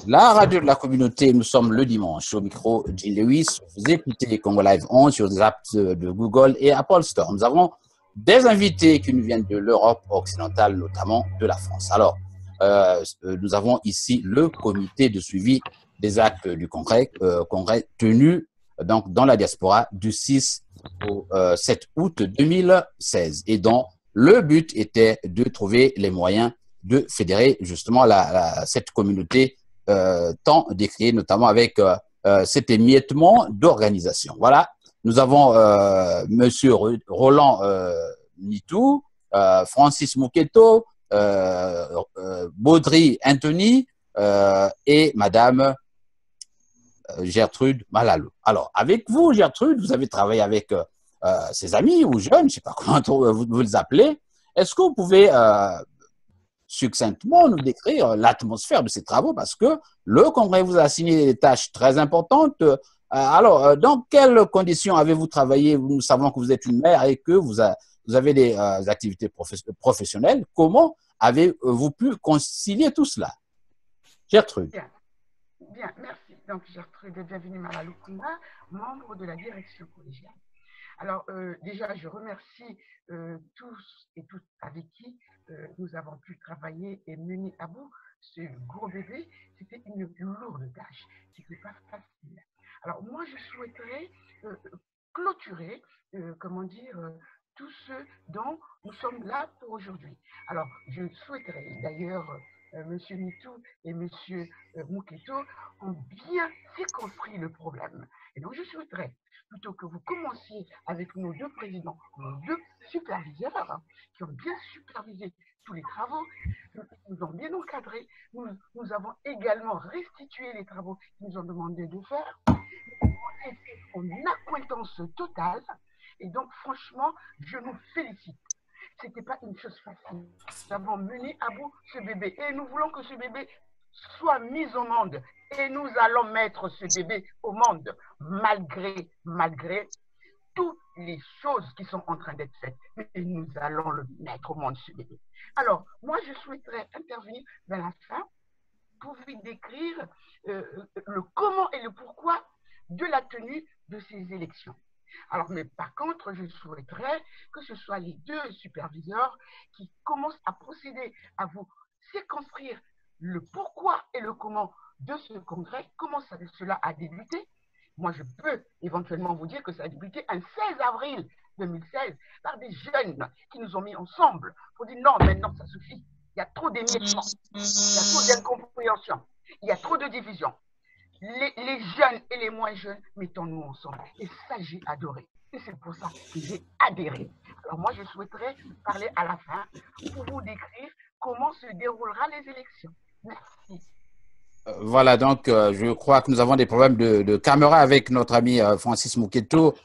La radio de la communauté, nous sommes le dimanche au micro Gilles Lewis. Vous écoutez Congo Live 11 sur des apps de Google et Apple Store. Nous avons des invités qui nous viennent de l'Europe occidentale, notamment de la France. Alors, nous avons ici le comité de suivi des actes du congrès tenu donc, dans la diaspora du 6 au 7 août 2016 et dont le but était de trouver les moyens de fédérer justement cette communauté tant décrié, notamment avec cet émiettement d'organisation. Voilà, nous avons Monsieur Roland Nitou, Francis Mouketo, Baudry Anthony et Madame Gertrude Malalo. Alors, avec vous, Gertrude, vous avez travaillé avec ses amis ou jeunes, je ne sais pas comment vous les appelez. Est-ce que vous pouvez succinctement nous décrire l'atmosphère de ces travaux parce que le Congrès vous a assigné des tâches très importantes. Alors, dans quelles conditions avez-vous travaillé? Nous savons que vous êtes une mère et que vous avez des activités professionnelles. Comment avez-vous pu concilier tout cela? Gertrude. Bien, merci. Donc, Gertrude, bienvenue Malalo Koumba, membre de la direction collégiale. Alors, déjà, je remercie tous et toutes avec qui nous avons pu travailler et mener à bout ce gros bébé. C'était une lourde tâche. Ce n'était pas facile. Alors, moi, je souhaiterais clôturer, comment dire, tout ce dont nous sommes là pour aujourd'hui. Alors, je souhaiterais d'ailleurs, Monsieur Nitou et Monsieur Mouketo ont bien circonscrit le problème. Et donc, je souhaiterais plutôt que vous commenciez avec nos deux présidents, nos deux superviseurs, qui ont bien supervisé tous les travaux, nous ont bien encadrés. Nous avons également restitué les travaux qu'ils nous ont demandé de faire. On était en accointance totale. Et donc, franchement, je nous félicite. Ce n'était pas une chose facile. Nous avons mené à bout ce bébé. Et nous voulons que ce bébé soit mis au monde. Et nous allons mettre ce bébé au monde, malgré toutes les choses qui sont en train d'être faites. Et nous allons le mettre au monde, ce bébé. Alors, moi, je souhaiterais intervenir vers la fin pour vous décrire le comment et le pourquoi de la tenue de ces élections. Alors, mais par contre, je souhaiterais que ce soit les deux superviseurs qui commencent à procéder à vous circonscrire le pourquoi et le comment de ce congrès, comment cela a débuté. Moi, je peux éventuellement vous dire que ça a débuté un 16 avril 2016 par des jeunes qui nous ont mis ensemble pour dire non, maintenant ça suffit. Il y a trop d'émiettement, il y a trop d'incompréhension, il y a trop de division. Les jeunes et les moins jeunes, mettons-nous ensemble. Et ça, j'ai adoré. Et c'est pour ça que j'ai adhéré. Alors moi, je souhaiterais parler à la fin pour vous décrire comment se déroulera les élections. Merci. Voilà, donc je crois que nous avons des problèmes de caméra avec notre ami Francis Mouketo.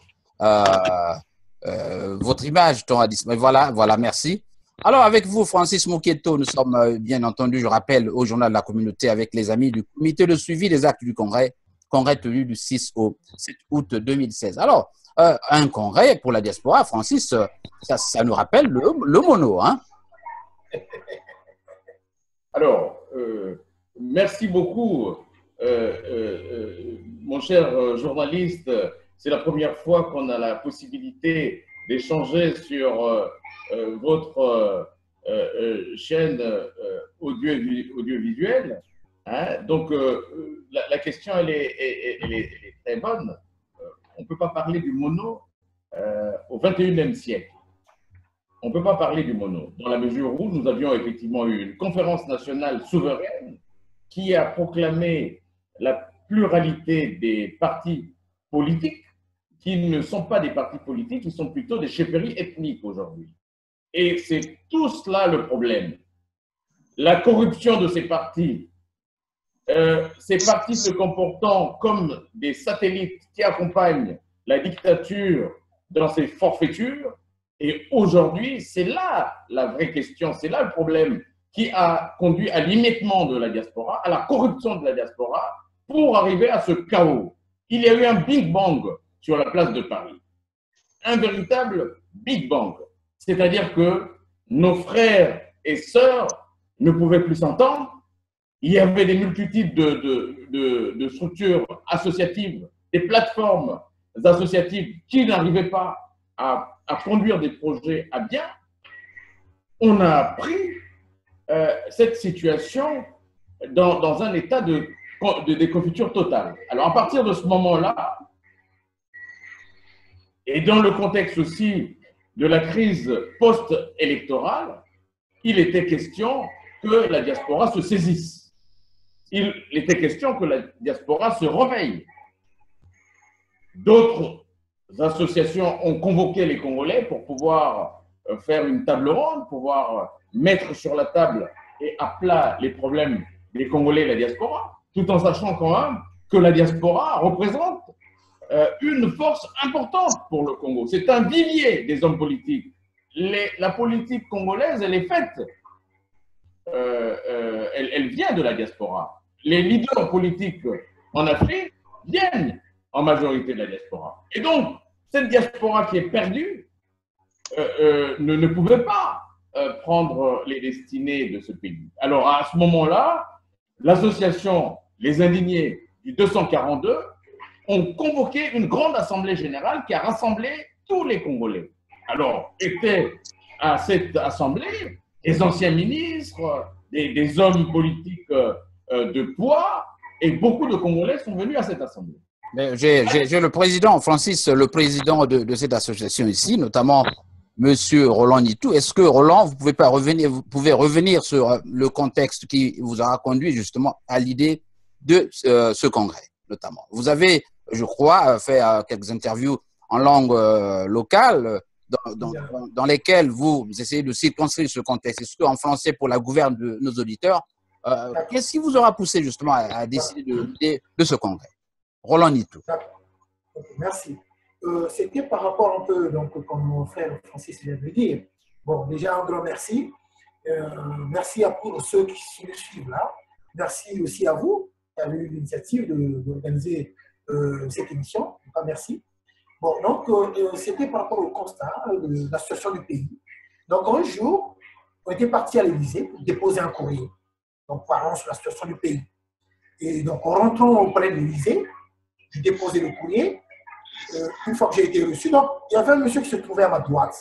Votre image tombe à disparaître. Voilà, merci. Alors, avec vous, Francis Mouketo, nous sommes bien entendu, je rappelle, au Journal de la Communauté avec les amis du comité de suivi des actes du congrès tenu du 6 au 7 août 2016. Alors, un congrès pour la diaspora, Francis, ça nous rappelle le mono, hein? Alors, merci beaucoup, mon cher journaliste. C'est la première fois qu'on a la possibilité d'échanger sur votre chaîne audiovisuelle. Hein? Donc, la question, elle est très bonne. On ne peut pas parler du mono au XXIe siècle. On ne peut pas parler du mono, dans la mesure où nous avions effectivement eu une conférence nationale souveraine qui a proclamé la pluralité des partis politiques, qui ne sont pas des partis politiques, qui sont plutôt des chefferies ethniques aujourd'hui. Et c'est tout cela le problème. La corruption de ces partis se comportant comme des satellites qui accompagnent la dictature dans ses forfaitures. Et aujourd'hui, c'est là la vraie question, c'est là le problème qui a conduit à l'émiettement de la diaspora, à la corruption de la diaspora, pour arriver à ce chaos. Il y a eu un Big Bang sur la place de Paris. Un véritable Big Bang. C'est-à-dire que nos frères et sœurs ne pouvaient plus s'entendre Il y avait des multitudes de structures associatives, des plateformes associatives qui n'arrivaient pas à conduire des projets à bien. On a pris cette situation dans un état de déconfiture totale. Alors, à partir de ce moment-là, et dans le contexte aussi de la crise post-électorale, il était question que la diaspora se saisisse. Il était question que la diaspora se réveille. D'autres associations ont convoqué les Congolais pour pouvoir faire une table ronde, pouvoir mettre sur la table et à plat les problèmes des Congolais et la diaspora, tout en sachant quand même que la diaspora représente une force importante pour le Congo. C'est un vivier des hommes politiques. La politique congolaise, elle est faite, elle vient de la diaspora. Les leaders politiques en Afrique viennent en majorité de la diaspora. Et donc, cette diaspora qui est perdue ne pouvait pas prendre les destinées de ce pays. Alors, à ce moment-là, l'association Les Indignés du 242 ont convoqué une grande assemblée générale qui a rassemblé tous les Congolais. Alors, étaient à cette assemblée des anciens ministres, des hommes politiques de poids, et beaucoup de Congolais sont venus à cette assemblée. J'ai le président, Francis, le président de cette association ici, notamment Monsieur Roland Nitou. Est-ce que, Roland, vous pouvez revenir sur le contexte qui vous a conduit justement à l'idée de ce congrès, notamment? Vous avez, je crois, fait quelques interviews en langue locale dans lesquelles vous essayez de circonscrire ce contexte. Est-ce qu'en français, pour la gouverne de nos auditeurs, qu'est-ce qui vous aura poussé justement à décider de ce congrès? Roland Nitou. Merci. C'était par rapport un peu, donc, comme mon frère Francis vient de le dire. Bon, déjà un grand merci. Merci à tous ceux qui nous suivent là. Merci aussi à vous qui avez eu l'initiative d'organiser cette émission. Merci. Bon, donc, c'était par rapport au constat de la situation du pays. Donc, un jour, on était parti à l'Élysée pour déposer un courrier. Donc, parlons sur la situation du pays. Et donc, en rentrant auprès de l'Élysée, j'ai déposé le courrier. Une fois que j'ai été reçu, donc, il y avait un monsieur qui se trouvait à ma droite.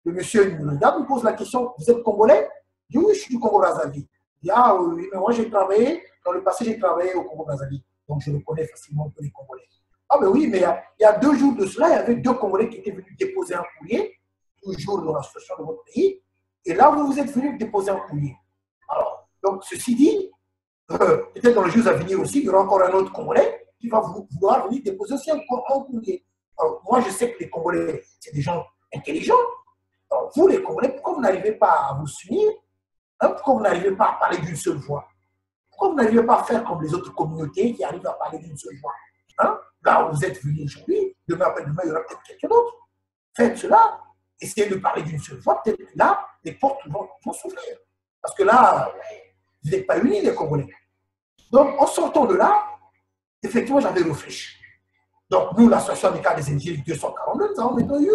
Le monsieur me regarde, me pose la question: vous êtes Congolais? Je dis oui, je suis du Congo-Brazzaville. Il dit ah oui, mais moi j'ai travaillé, dans le passé j'ai travaillé au Congo-Brazzaville. Donc je le connais facilement un peu les Congolais. Ah ben oui, mais il y a 2 jours de cela, il y avait 2 Congolais qui étaient venus déposer un courrier, toujours dans la situation de votre pays. Et là, vous êtes venus déposer un courrier. Alors, donc ceci dit, peut-être dans les jours à venir aussi, il y aura encore un autre Congolais qui va vouloir venir déposer aussi un courrier. Alors, moi, je sais que les Congolais, c'est des gens intelligents. Alors, vous, les Congolais, pourquoi vous n'arrivez pas à vous unir? Pourquoi vous n'arrivez pas à parler d'une seule voix? Pourquoi vous n'arrivez pas à faire comme les autres communautés qui arrivent à parler d'une seule voix? Là où vous êtes venus aujourd'hui, demain après-demain, il y aura peut-être quelqu'un d'autre. Faites cela. Essayez de parler d'une seule voix. Peut-être que là, les portes vont s'ouvrir. Parce que là, vous n'êtes pas unis, les Congolais. Donc, en sortant de là, effectivement, j'avais réfléchi. Donc, nous, l'association amicale des Indigènes 242, nous avons maintenant eu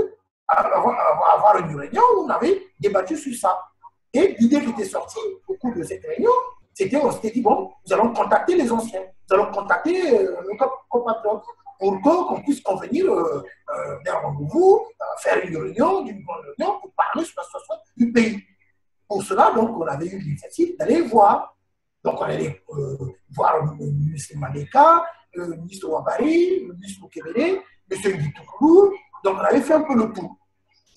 à avoir une réunion où on avait débattu sur ça. Et l'idée qui était sortie au cours de cette réunion, c'était on s'était dit, bon, nous allons contacter les anciens, nous allons contacter nos compatriotes pour qu'on puisse convenir d'un rendez-vous, faire une réunion, d'une bonne réunion pour parler sur la situation du pays. Pour cela, donc, on avait eu l'initiative d'aller voir. Donc, on allait voir le ministre Maleka, le ministre Ouabari, le ministre Moukébélé, M. Ngitoukoulou. Donc, on avait fait un peu le tour.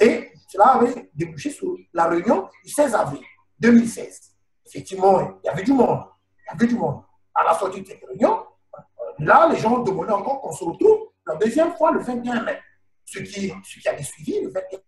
Et cela avait débouché sur la réunion du 16 avril 2016. Effectivement, il y avait du monde. Il y avait du monde. À la sortie de cette réunion, là, les gens demandaient encore qu'on se retrouve la deuxième fois le 21 mai. Ce qui avait suivi le 21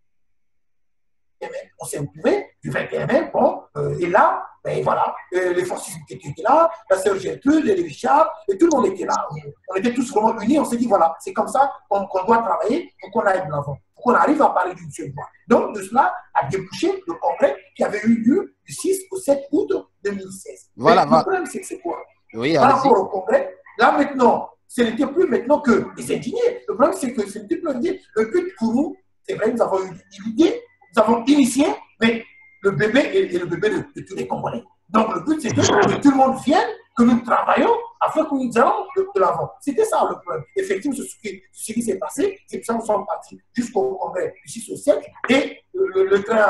mai. On s'est retrouvés du 21 mai. Bon, et là, ben voilà, les forces qui étaient là, la sœur Gertrude, les Richard, et tout le monde était là. On était tous vraiment unis. On s'est dit, voilà, c'est comme ça qu'on doit travailler pour qu'on aille de l'avant, pour qu'on arrive à parler d'une seule voix. Donc, de cela a débouché le congrès qui avait eu lieu du 6 au 7 août 2016. Voilà. Le problème, c'est que c'est quoi? Oui, par rapport au congrès, là maintenant, ce n'était plus maintenant que les indignés. Le problème, c'est que ce n'était plus indignés. Le but pour nous, c'est vrai, nous avons eu l'idée, nous avons initié, mais le bébé est le bébé de tous les Congolais. Donc le but, c'est que tout le monde vienne que nous travaillons afin que nous allons de l'avant. C'était ça le problème. Effectivement, ce qui s'est passé, c'est que ça, nous sommes partis jusqu'au congrès du 6 au 7 et le train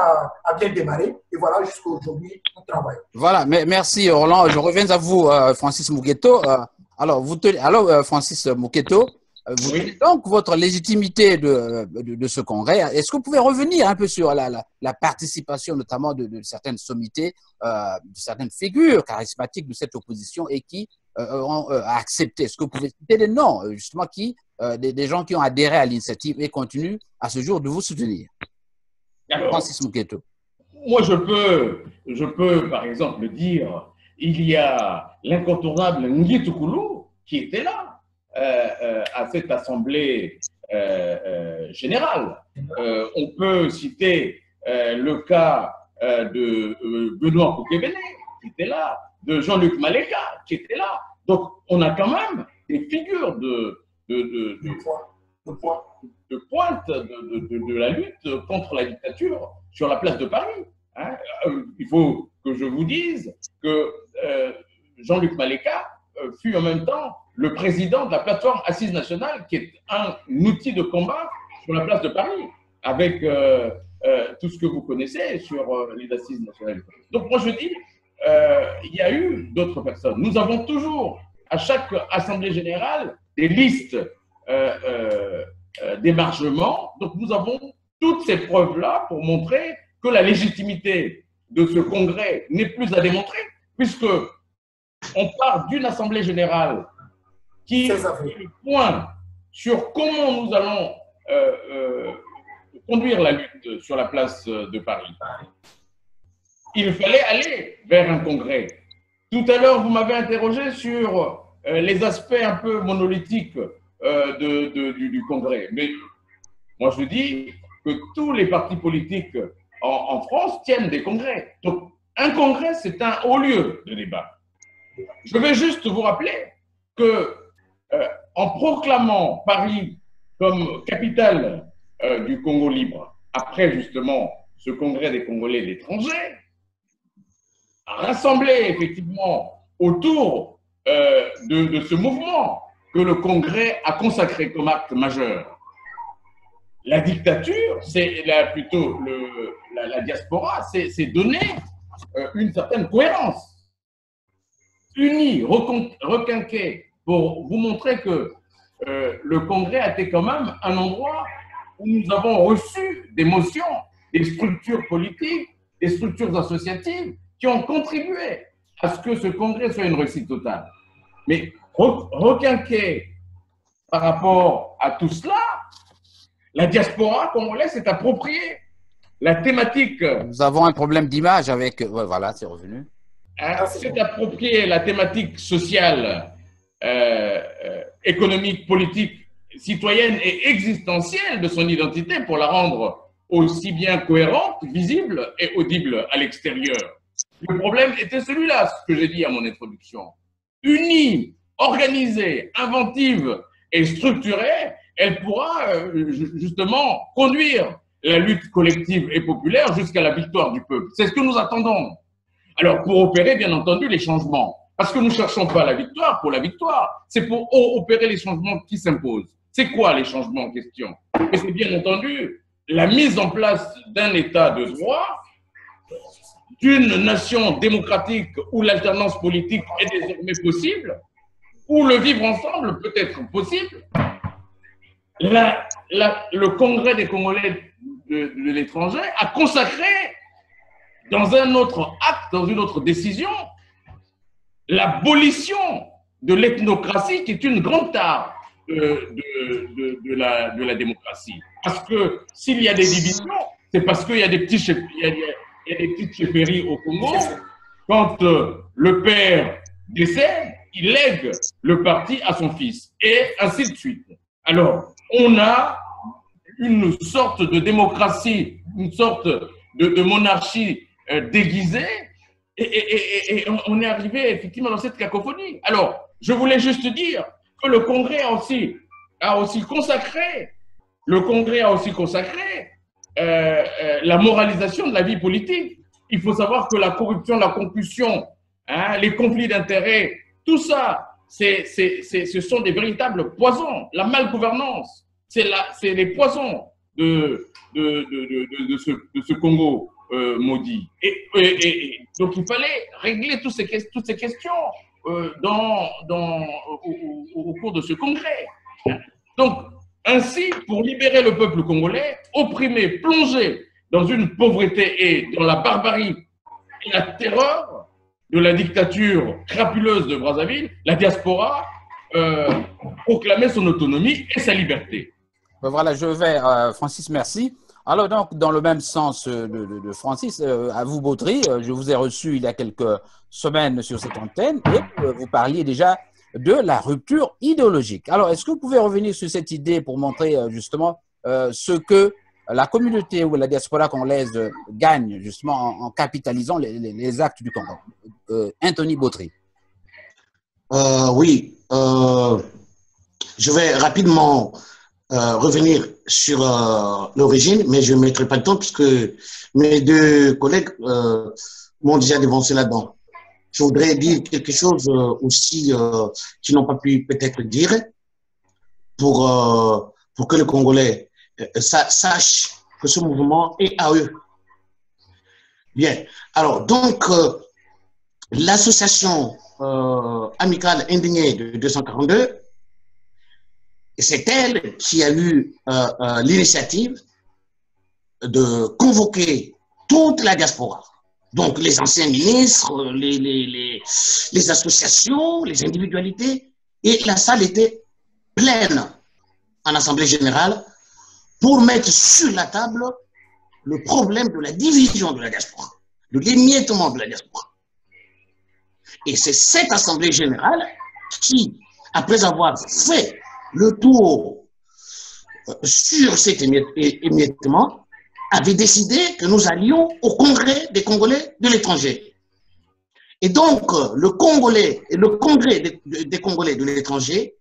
a bien démarré. Et voilà, jusqu'à aujourd'hui, nous travaillons. Voilà, merci Roland. Je reviens à vous, Francis Mouketo. Alors, Francis Mouketo, vous tenez donc votre légitimité de ce congrès. Est-ce que vous pouvez revenir un peu sur la participation, notamment de certaines sommités, de certaines figures charismatiques de cette opposition et qui ont accepté? Est-ce que vous pouvez citer des noms, justement, des gens qui ont adhéré à l'initiative et continuent à ce jour de vous soutenir? Alors, Francis Mouketo. Moi, je peux, par exemple, dire, il y a l'incontournable Nguy Toukoulou qui était là à cette assemblée générale. On peut citer le cas de Benoît Koukébéné qui était là, de Jean-Luc Maléka qui était là. Donc, on a quand même des figures de pointe de la lutte contre la dictature sur la place de Paris. Hein. Il faut que je vous dise que Jean-Luc Maléka fut en même temps le président de la plateforme Assise nationale, qui est un outil de combat sur la place de Paris, avec tout ce que vous connaissez sur les Assises nationales. Donc moi je dis, il y a eu d'autres personnes. Nous avons toujours, à chaque assemblée générale, des listes d'émargement. Donc nous avons toutes ces preuves-là pour montrer que la légitimité de ce congrès n'est plus à démontrer, puisque on part d'une assemblée générale qui est le point sur comment nous allons conduire la lutte sur la place de Paris. Il fallait aller vers un congrès. Tout à l'heure, vous m'avez interrogé sur les aspects un peu monolithiques du congrès. Mais moi, je dis que tous les partis politiques en France tiennent des congrès. Donc, un congrès, c'est un haut lieu de débat. Je vais juste vous rappeler que en proclamant Paris comme capitale du Congo libre, après justement ce congrès des Congolais de l'étranger, rassemblé effectivement autour de ce mouvement que le congrès a consacré comme acte majeur. La dictature, c'est plutôt la diaspora, c'est donner une certaine cohérence. Unis, requinqués, pour vous montrer que le congrès a été quand même un endroit où nous avons reçu des motions, des structures politiques, des structures associatives qui ont contribué à ce que ce congrès soit une réussite totale. Mais requinqués par rapport à tout cela, la diaspora congolaise s'est appropriée la thématique. Nous avons un problème d'image avec. Ouais, voilà, c'est revenu. S'est appropriée la thématique sociale, économique, politique, citoyenne et existentielle de son identité pour la rendre aussi bien cohérente, visible et audible à l'extérieur. Le problème était celui-là, ce que j'ai dit à mon introduction. Unie, organisée, inventive et structurée, elle pourra justement conduire la lutte collective et populaire jusqu'à la victoire du peuple. C'est ce que nous attendons. Alors, pour opérer, bien entendu, les changements. Parce que nous ne cherchons pas la victoire pour la victoire, c'est pour opérer les changements qui s'imposent. C'est quoi les changements en question? Et c'est bien entendu la mise en place d'un état de droit, d'une nation démocratique où l'alternance politique est désormais possible, où le vivre ensemble peut être possible. Le Congrès des Congolais de l'étranger a consacré dans un autre acte, dans une autre décision, l'abolition de l'ethnocratie qui est une grande tare de la démocratie. Parce que s'il y a des divisions, c'est parce qu'il y a des petites chefferies au Congo. Quand le père décède, il lègue le parti à son fils, et ainsi de suite. Alors, on a une sorte de démocratie, une sorte de monarchie déguisée, et on est arrivé effectivement dans cette cacophonie. Alors, je voulais juste dire que le Congrès a aussi consacré, la moralisation de la vie politique. Il faut savoir que la corruption, la concussion, les conflits d'intérêts tout ça, ce sont des véritables poisons. La malgouvernance, c'est les poisons de ce Congo maudit. Et donc, il fallait régler toutes ces questions au cours de ce congrès. Donc, ainsi, pour libérer le peuple congolais, opprimé, plongé dans une pauvreté et dans la barbarie et la terreur de la dictature crapuleuse de Brazzaville, la diaspora proclamait son autonomie et sa liberté. Voilà, je vais, Francis, merci. Alors donc, dans le même sens de Francis, à vous, Baudry, je vous ai reçu il y a quelques semaines sur cette antenne et vous parliez déjà de la rupture idéologique. Alors, est-ce que vous pouvez revenir sur cette idée pour montrer justement ce que la communauté ou la diaspora congolaise gagne justement en capitalisant les actes du Congo? Anthony Baudry. Oui, je vais rapidement revenir sur l'origine, mais je ne mettrai pas de temps puisque mes deux collègues m'ont déjà dévancé là-dedans. Je voudrais dire quelque chose aussi qu'ils n'ont pas pu peut-être dire pour que les Congolais sachent que ce mouvement est à eux. Bien. Alors, donc, l'association amicale indignée de 242, c'est elle qui a eu l'initiative de convoquer toute la diaspora. Donc, les anciens ministres, les associations, les individualités, et la salle était pleine en Assemblée générale pour mettre sur la table le problème de la division de la diaspora, de l'émiettement de la diaspora. Et c'est cette Assemblée générale qui, après avoir fait le tour sur cet émiettement, avait décidé que nous allions au Congrès des Congolais de l'étranger. Et donc, le Congrès des Congolais de l'étranger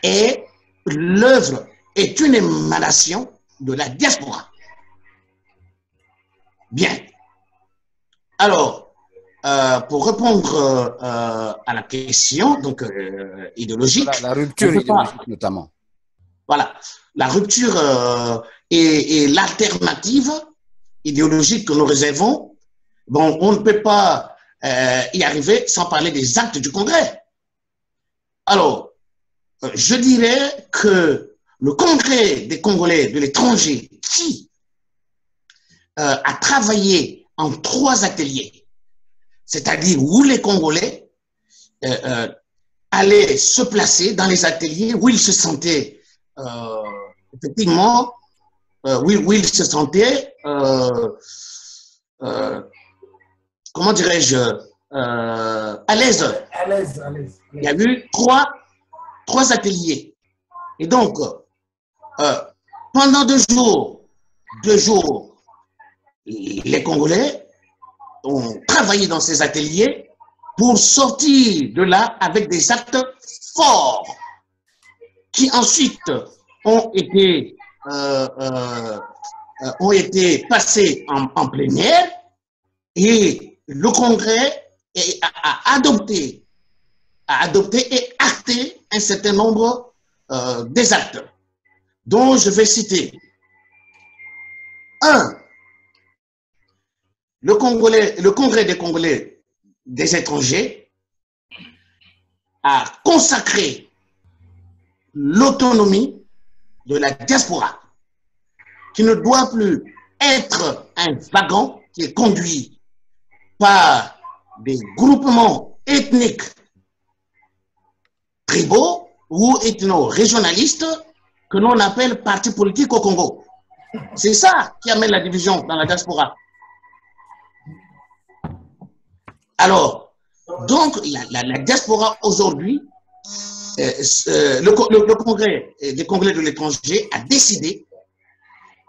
est l'œuvre, est une émanation de la diaspora. Bien. Alors, pour répondre à la question donc idéologique, voilà, la rupture idéologique notamment. Voilà, la rupture et l'alternative idéologique que nous réservons, bon, on ne peut pas y arriver sans parler des actes du Congrès. Alors, je dirais que le Congrès des Congolais de l'étranger qui a travaillé en 3 ateliers, c'est-à-dire où les Congolais allaient se placer dans les ateliers où ils se sentaient effectivement, où ils se sentaient, comment dirais-je, à l'aise. À l'aise, à l'aise. Il y a eu trois ateliers. Et donc, pendant 2 jours, les Congolais ont travaillé dans ces ateliers pour sortir de là avec des actes forts qui ensuite ont été passés en plénière et le Congrès a adopté et acté un certain nombre des actes dont je vais citer. 1. Le Congrès des Congolais des étrangers a consacré l'autonomie de la diaspora, qui ne doit plus être un wagon qui est conduit par des groupements ethniques tribaux ou ethno-régionalistes que l'on appelle partis politiques au Congo. C'est ça qui amène la division dans la diaspora. Alors, donc, la diaspora aujourd'hui, le Congrès des Congolais de l'étranger a décidé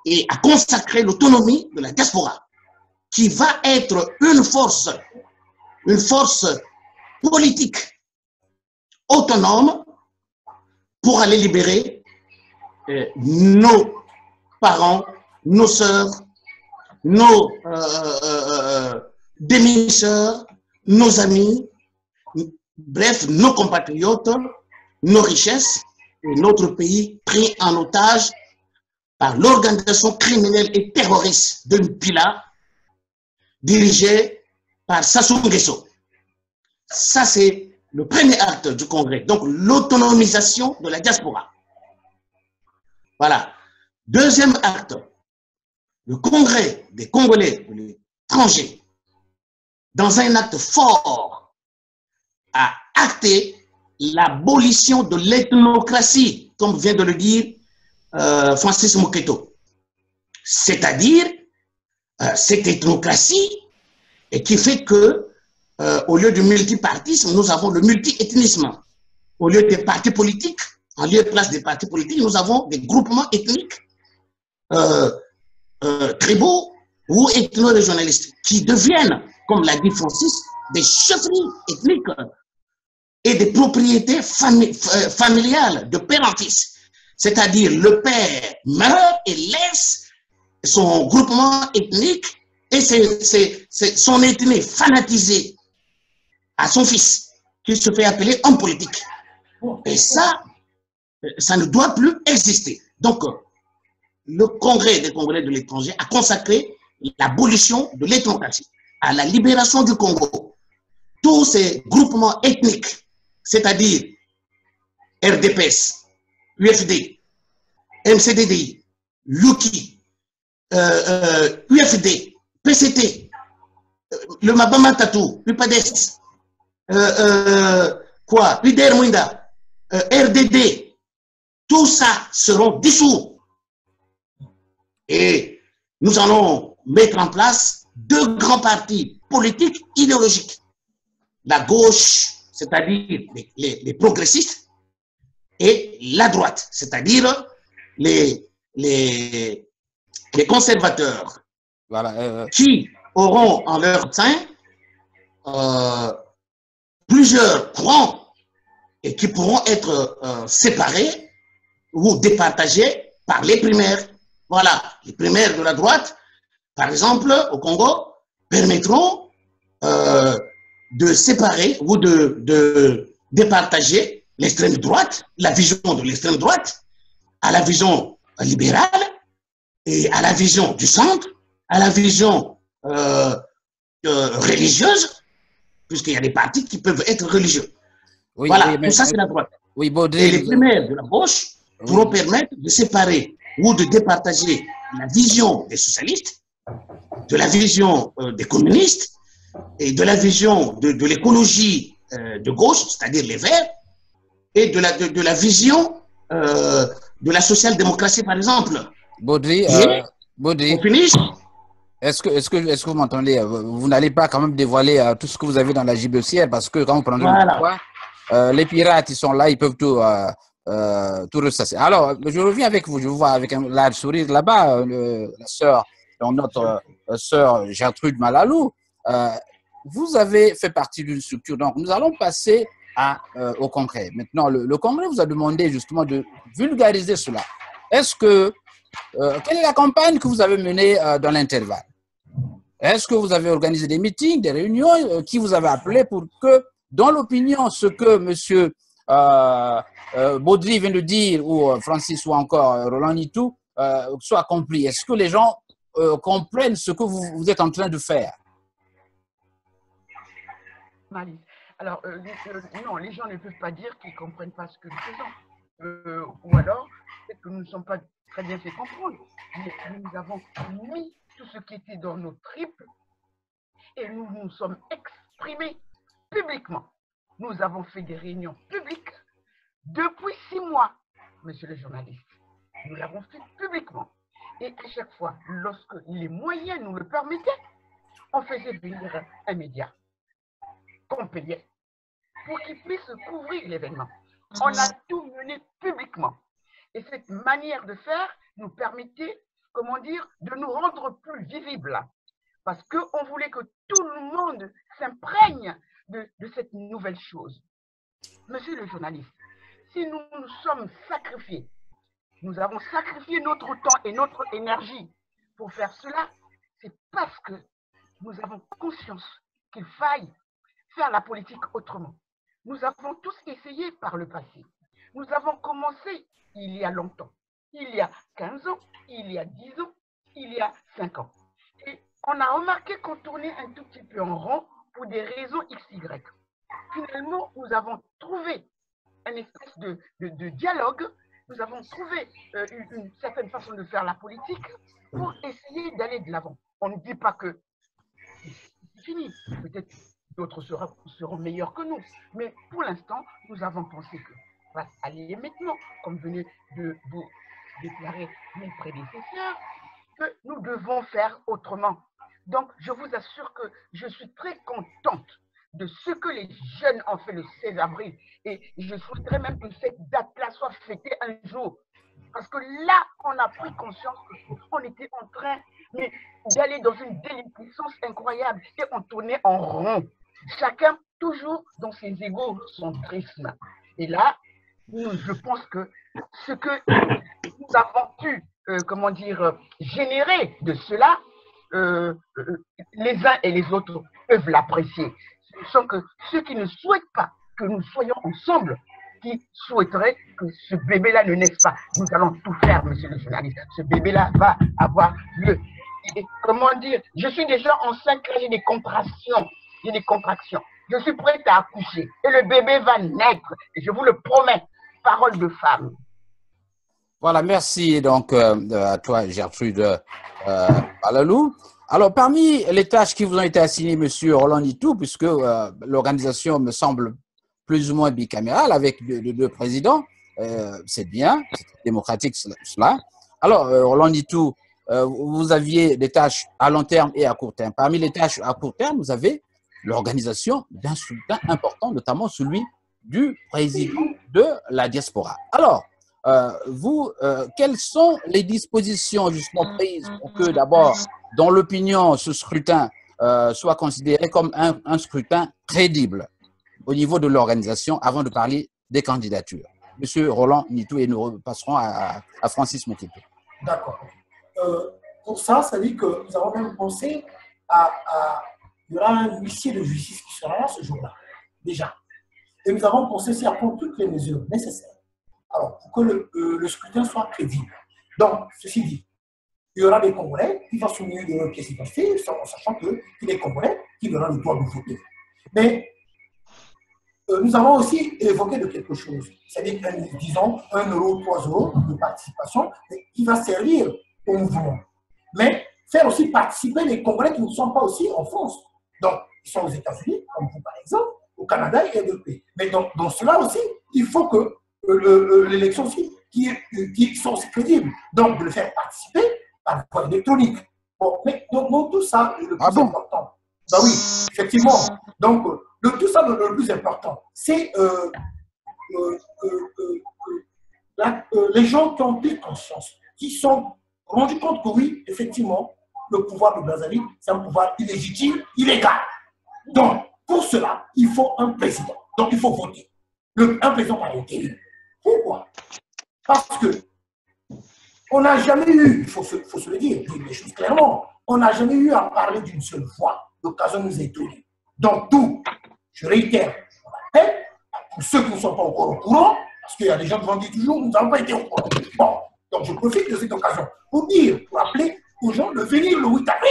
et a consacré l'autonomie de la diaspora, qui va être une force politique autonome pour aller libérer nos parents, nos sœurs, nos demi-sœurs, nos amis, bref, nos compatriotes, nos richesses et notre pays pris en otage par l'organisation criminelle et terroriste de Mpila, dirigée par Sassou Nguesso. Ça, c'est le premier acte du Congrès. Donc, l'autonomisation de la diaspora. Voilà. Deuxième acte, le Congrès des Congolais de l'étranger, dans un acte fort, a acté l'abolition de l'ethnocratie, comme vient de le dire Francis Moketo. C'est-à-dire, cette ethnocratie et qui fait que, au lieu du multipartisme, nous avons le multi-ethnisme. Au lieu des partis politiques, en lieu et place des partis politiques, nous avons des groupements ethniques, tribaux ou ethno-régionalistes, qui deviennent, comme l'a dit Francis, des chefferies ethniques et des propriétés familiales de père en fils. C'est-à-dire, le père meurt et laisse son groupement ethnique et son ethnie fanatisée à son fils, qui se fait appeler homme politique. Et ça ne doit plus exister. Donc, le Congrès des Congolais de l'étranger a consacré l'abolition de l'ethnocratie, à la libération du Congo. Tous ces groupements ethniques, c'est-à-dire RDPS, UFD, MCDDI, LUKI, UFD, PCT, le Mabama Tatou, UPADES, UDR Mwinda, RDD, tout ça seront dissous. Et nous allons mettre en place deux grands partis politiques idéologiques. La gauche, c'est-à-dire les progressistes, et la droite, c'est-à-dire les conservateurs, voilà, qui auront en leur sein plusieurs courants et qui pourront être séparés ou départagés par les primaires. Voilà, les primaires de la droite, par exemple, au Congo, permettront de séparer ou de départager l'extrême droite, la vision de l'extrême droite, à la vision libérale et à la vision du centre, à la vision religieuse, puisqu'il y a des partis qui peuvent être religieux. Oui, voilà, tout ça c'est la droite. Oui, Baudry, et les primaires de la gauche pourront permettre de séparer ou de départager la vision des socialistes, de la vision des communistes et de la vision de l'écologie de gauche, c'est-à-dire les Verts, et de la vision de la social-démocratie, par exemple. Baudry, on finit. Est-ce que vous m'entendez? Vous n'allez pas quand même dévoiler tout ce que vous avez dans la gibecière, parce que quand vous prenez le pouvoir, les pirates, ils sont là, ils peuvent tout ressasser. Alors, je reviens avec vous, je vous vois avec un large sourire là-bas, la sœur, notre sœur Gertrude Malalou. Vous avez fait partie d'une structure, donc nous allons passer au Congrès. Maintenant, le Congrès vous a demandé justement de vulgariser cela. Est-ce que, quelle est la campagne que vous avez menée dans l'intervalle? Est-ce que vous avez organisé des meetings, des réunions, qui vous avez appelé pour que, dans l'opinion, ce que M. Baudry vient de dire, ou Francis, ou encore Roland Nitou, soit accompli? Est-ce que les gens comprennent ce que vous êtes en train de faire? Alors, non, les gens ne peuvent pas dire qu'ils ne comprennent pas ce que nous faisons. Ou alors, peut-être que nous ne sommes pas très bien fait comprendre. Mais nous avons mis tout ce qui était dans nos tripes et nous nous sommes exprimés publiquement. Nous avons fait des réunions publiques depuis 6 mois, monsieur le journaliste. Nous l'avons fait publiquement. Et à chaque fois, lorsque les moyens nous le permettaient, on faisait venir un média qu'on payait pour qu'il puisse couvrir l'événement. On a tout mené publiquement. Et cette manière de faire nous permettait, comment dire, de nous rendre plus visibles. Parce qu'on voulait que tout le monde s'imprègne de cette nouvelle chose. Monsieur le journaliste, si nous nous sommes sacrifiés, nous avons sacrifié notre temps et notre énergie pour faire cela, c'est parce que nous avons conscience qu'il faille faire la politique autrement. Nous avons tous essayé par le passé. Nous avons commencé il y a longtemps, il y a 15 ans, il y a 10 ans, il y a 5 ans. Et on a remarqué qu'on tournait un tout petit peu en rond pour des raisons XY. Finalement, nous avons trouvé une espèce de dialogue, nous avons trouvé une certaine façon de faire la politique pour essayer d'aller de l'avant. On ne dit pas que c'est fini, peut-être d'autres seront meilleurs que nous, mais pour l'instant, nous avons pensé que va aller maintenant, comme venait de vous déclarer mes prédécesseurs, que nous devons faire autrement. Donc, je vous assure que je suis très contente de ce que les jeunes ont fait le 16 avril. Et je souhaiterais même que cette date-là soit fêtée un jour. Parce que là, on a pris conscience qu'on était en train d'aller dans une déliquescence incroyable et on tournait en rond. Chacun toujours dans ses égocentrismes. Et là, je pense que ce que nous avons pu, générer de cela, les uns et les autres peuvent l'apprécier. Ce sont que ceux qui ne souhaitent pas que nous soyons ensemble, qui souhaiteraient que ce bébé-là ne naisse pas. Nous allons tout faire, monsieur le journaliste. Ce bébé-là va avoir lieu. Et, je suis déjà enceinte, là, j'ai des contractions. Je suis prête à accoucher. Et le bébé va naître. Et je vous le promets. Parole de femme. Voilà, merci donc à toi, Gertrude Alalou. Alors, parmi les tâches qui vous ont été assignées, monsieur Roland Nitou, puisque l'organisation me semble plus ou moins bicamérale avec deux présidents, c'est bien, c'est démocratique cela. Alors, Roland Nitou, vous aviez des tâches à long terme et à court terme. Parmi les tâches à court terme, vous avez l'organisation d'un scrutin important, notamment celui du président de la diaspora. Alors, quelles sont les dispositions justement prises pour que d'abord, dans l'opinion, ce scrutin soit considéré comme un scrutin crédible au niveau de l'organisation avant de parler des candidatures? Monsieur Roland Nitou, et nous passerons à Francis Mokito. D'accord. Pour ça, ça dit que nous avons même pensé il y aura un huissier de justice qui sera là ce jour-là, déjà. Et nous avons pensé aussi à prendre toutes les mesures nécessaires alors, pour que le scrutin soit crédible. Donc, ceci dit, il y aura des Congolais qui vont soumettre de leur pièce d'identité, sachant qu'il y a des Congolais qui auront le droit de voter. Mais nous avons aussi évoqué de quelque chose, c'est-à-dire, disons, 1 euro, 3 euros de participation qui va servir au mouvement. Mais faire aussi participer les Congolais qui ne sont pas aussi en France. Donc, ils sont aux États-Unis, comme vous par exemple, au Canada et d'autres pays. Mais dans cela aussi, il faut que l'élection aussi, qui sont crédibles, donc de le faire participer par voie électronique. Bon, mais donc tout ça, le plus important. Ben oui, effectivement. Donc, tout ça, le plus important, c'est les gens qui ont pris conscience, qui sont rendus compte que oui, effectivement, le pouvoir de Brazzaville, c'est un pouvoir illégitime, illégal. Donc, pour cela, il faut un président. Donc, il faut voter. Un président par intérim. Pourquoi? Parce que on n'a jamais eu, il faut se le dire les choses clairement, on n'a jamais eu à parler d'une seule voix. L'occasion nous est donnée. Donc, tout, je réitère, on rappelle, pour ceux qui ne sont pas encore au courant, parce qu'il y a des gens qui vont dire toujours, nous n'avons pas été au courant. Bon, donc je profite de cette occasion pour dire, pour appeler aux gens de venir le 8 avril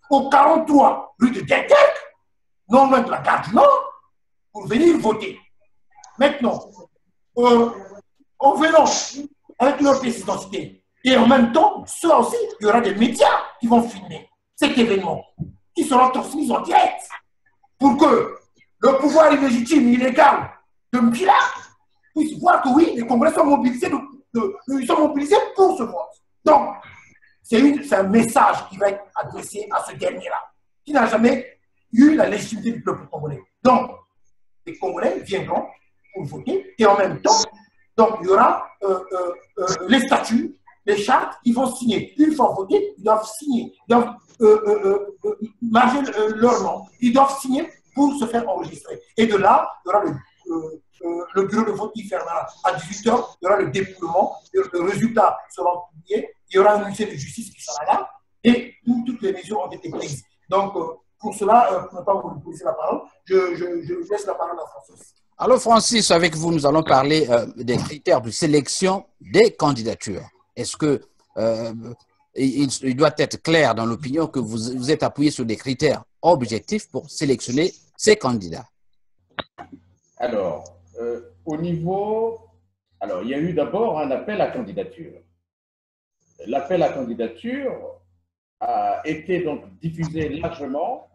au 43 rue de Dunkerque, non loin de la gare du Nord, pour venir voter. Maintenant, en venant avec leur pièce d'identité, et en même temps, cela aussi, il y aura des médias qui vont filmer cet événement, qui sera transmis en direct, pour que le pouvoir illégitime, illégal de Mbila puisse voir que oui, les Congolais sont mobilisés, ils sont mobilisés pour ce vote. Donc, c'est un message qui va être adressé à ce dernier-là, qui n'a jamais eu la légitimité du peuple congolais. Donc, les Congolais viendront pour voter, et en même temps, donc, il y aura les statuts, les chartes, ils vont signer. Une fois votés, ils doivent signer, ils doivent marger leur nom, ils doivent signer pour se faire enregistrer. Et de là, il y aura le bureau de vote qui fermera à 18h, il y aura le dépouillement, le résultat sera publié, il y aura un huissier de justice qui sera là, et toutes les mesures ont été prises. Donc, pour cela, pour ne pas vous poser la parole, je laisse la parole à François. Alors, Francis, avec vous, nous allons parler des critères de sélection des candidatures. Est-ce que il doit être clair dans l'opinion que vous êtes appuyé sur des critères objectifs pour sélectionner ces candidats? Alors, au niveau... Alors, il y a eu d'abord un appel à candidature. L'appel à candidature a été donc diffusé largement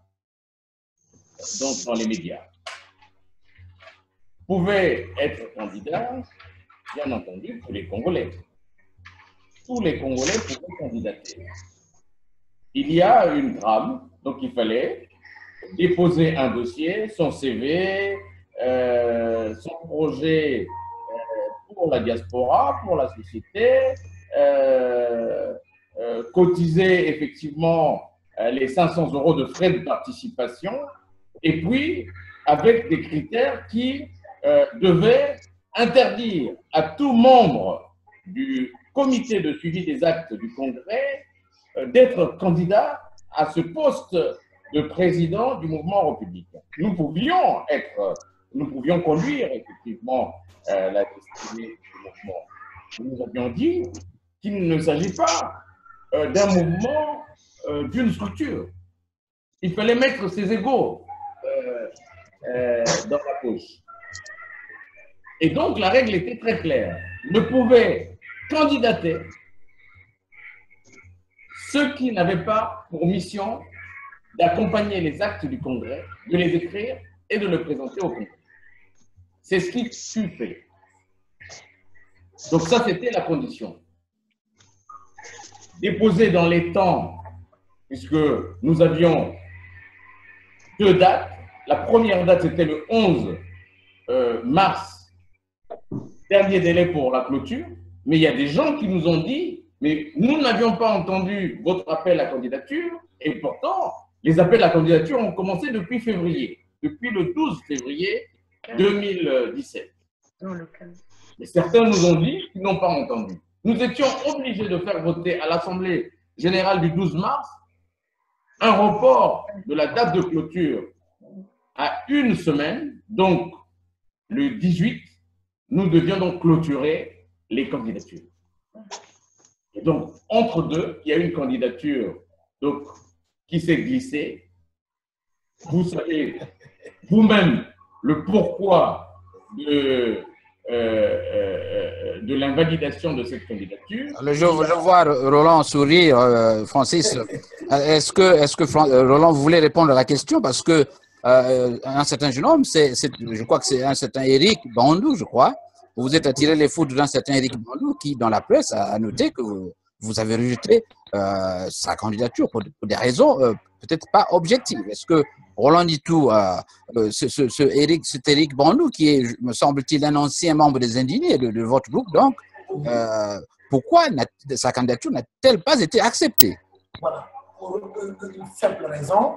donc, dans les médias. Pouvaient être candidats, bien entendu, tous les Congolais. Tous les Congolais pouvaient candidater. Il y a une trame, donc il fallait déposer un dossier, son CV, son projet pour la diaspora, pour la société, cotiser effectivement les 500 € de frais de participation, et puis avec des critères qui devaient interdire à tout membre du comité de suivi des actes du Congrès d'être candidat à ce poste de président du mouvement républicain. Nous pouvions conduire effectivement la destinée du mouvement. Nous avions dit qu'il ne s'agit pas d'un mouvement, d'une structure. Il fallait mettre ses égaux dans la poche. Et donc, la règle était très claire. Ne pouvaient candidater ceux qui n'avaient pas pour mission d'accompagner les actes du Congrès, de les écrire et de le présenter au Congrès. C'est ce qui fut fait. Donc ça, c'était la condition. Déposer dans les temps, puisque nous avions 2 dates. La première date, c'était le 11 mars, dernier délai pour la clôture. Mais il y a des gens qui nous ont dit, mais nous n'avions pas entendu votre appel à candidature, et pourtant, les appels à candidature ont commencé depuis février, depuis le 12 février 2017. Et certains nous ont dit qu'ils n'ont pas entendu. Nous étions obligés de faire voter à l'Assemblée générale du 12 mars un report de la date de clôture à 1 semaine. Donc, le 18, nous devions donc clôturer les candidatures. Et donc, entre deux, il y a une candidature donc, qui s'est glissée. Vous savez vous-même le pourquoi de l'invalidation de cette candidature. Je vois Roland sourire, Francis. Est-ce que Roland, vous voulez répondre à la question? Parce que un certain jeune homme, je crois que c'est un certain Éric Bandou, je crois. Vous êtes attiré les foudres d'un certain Éric Bandou qui, dans la presse, a noté que vous avez rejeté sa candidature pour des raisons peut-être pas objectives. Est-ce que Roland Nitou, cet Éric Bandou, qui est, me semble-t-il, un ancien membre des Indignés de votre groupe, donc, pourquoi sa candidature n'a-t-elle pas été acceptée? Voilà, pour une simple raison.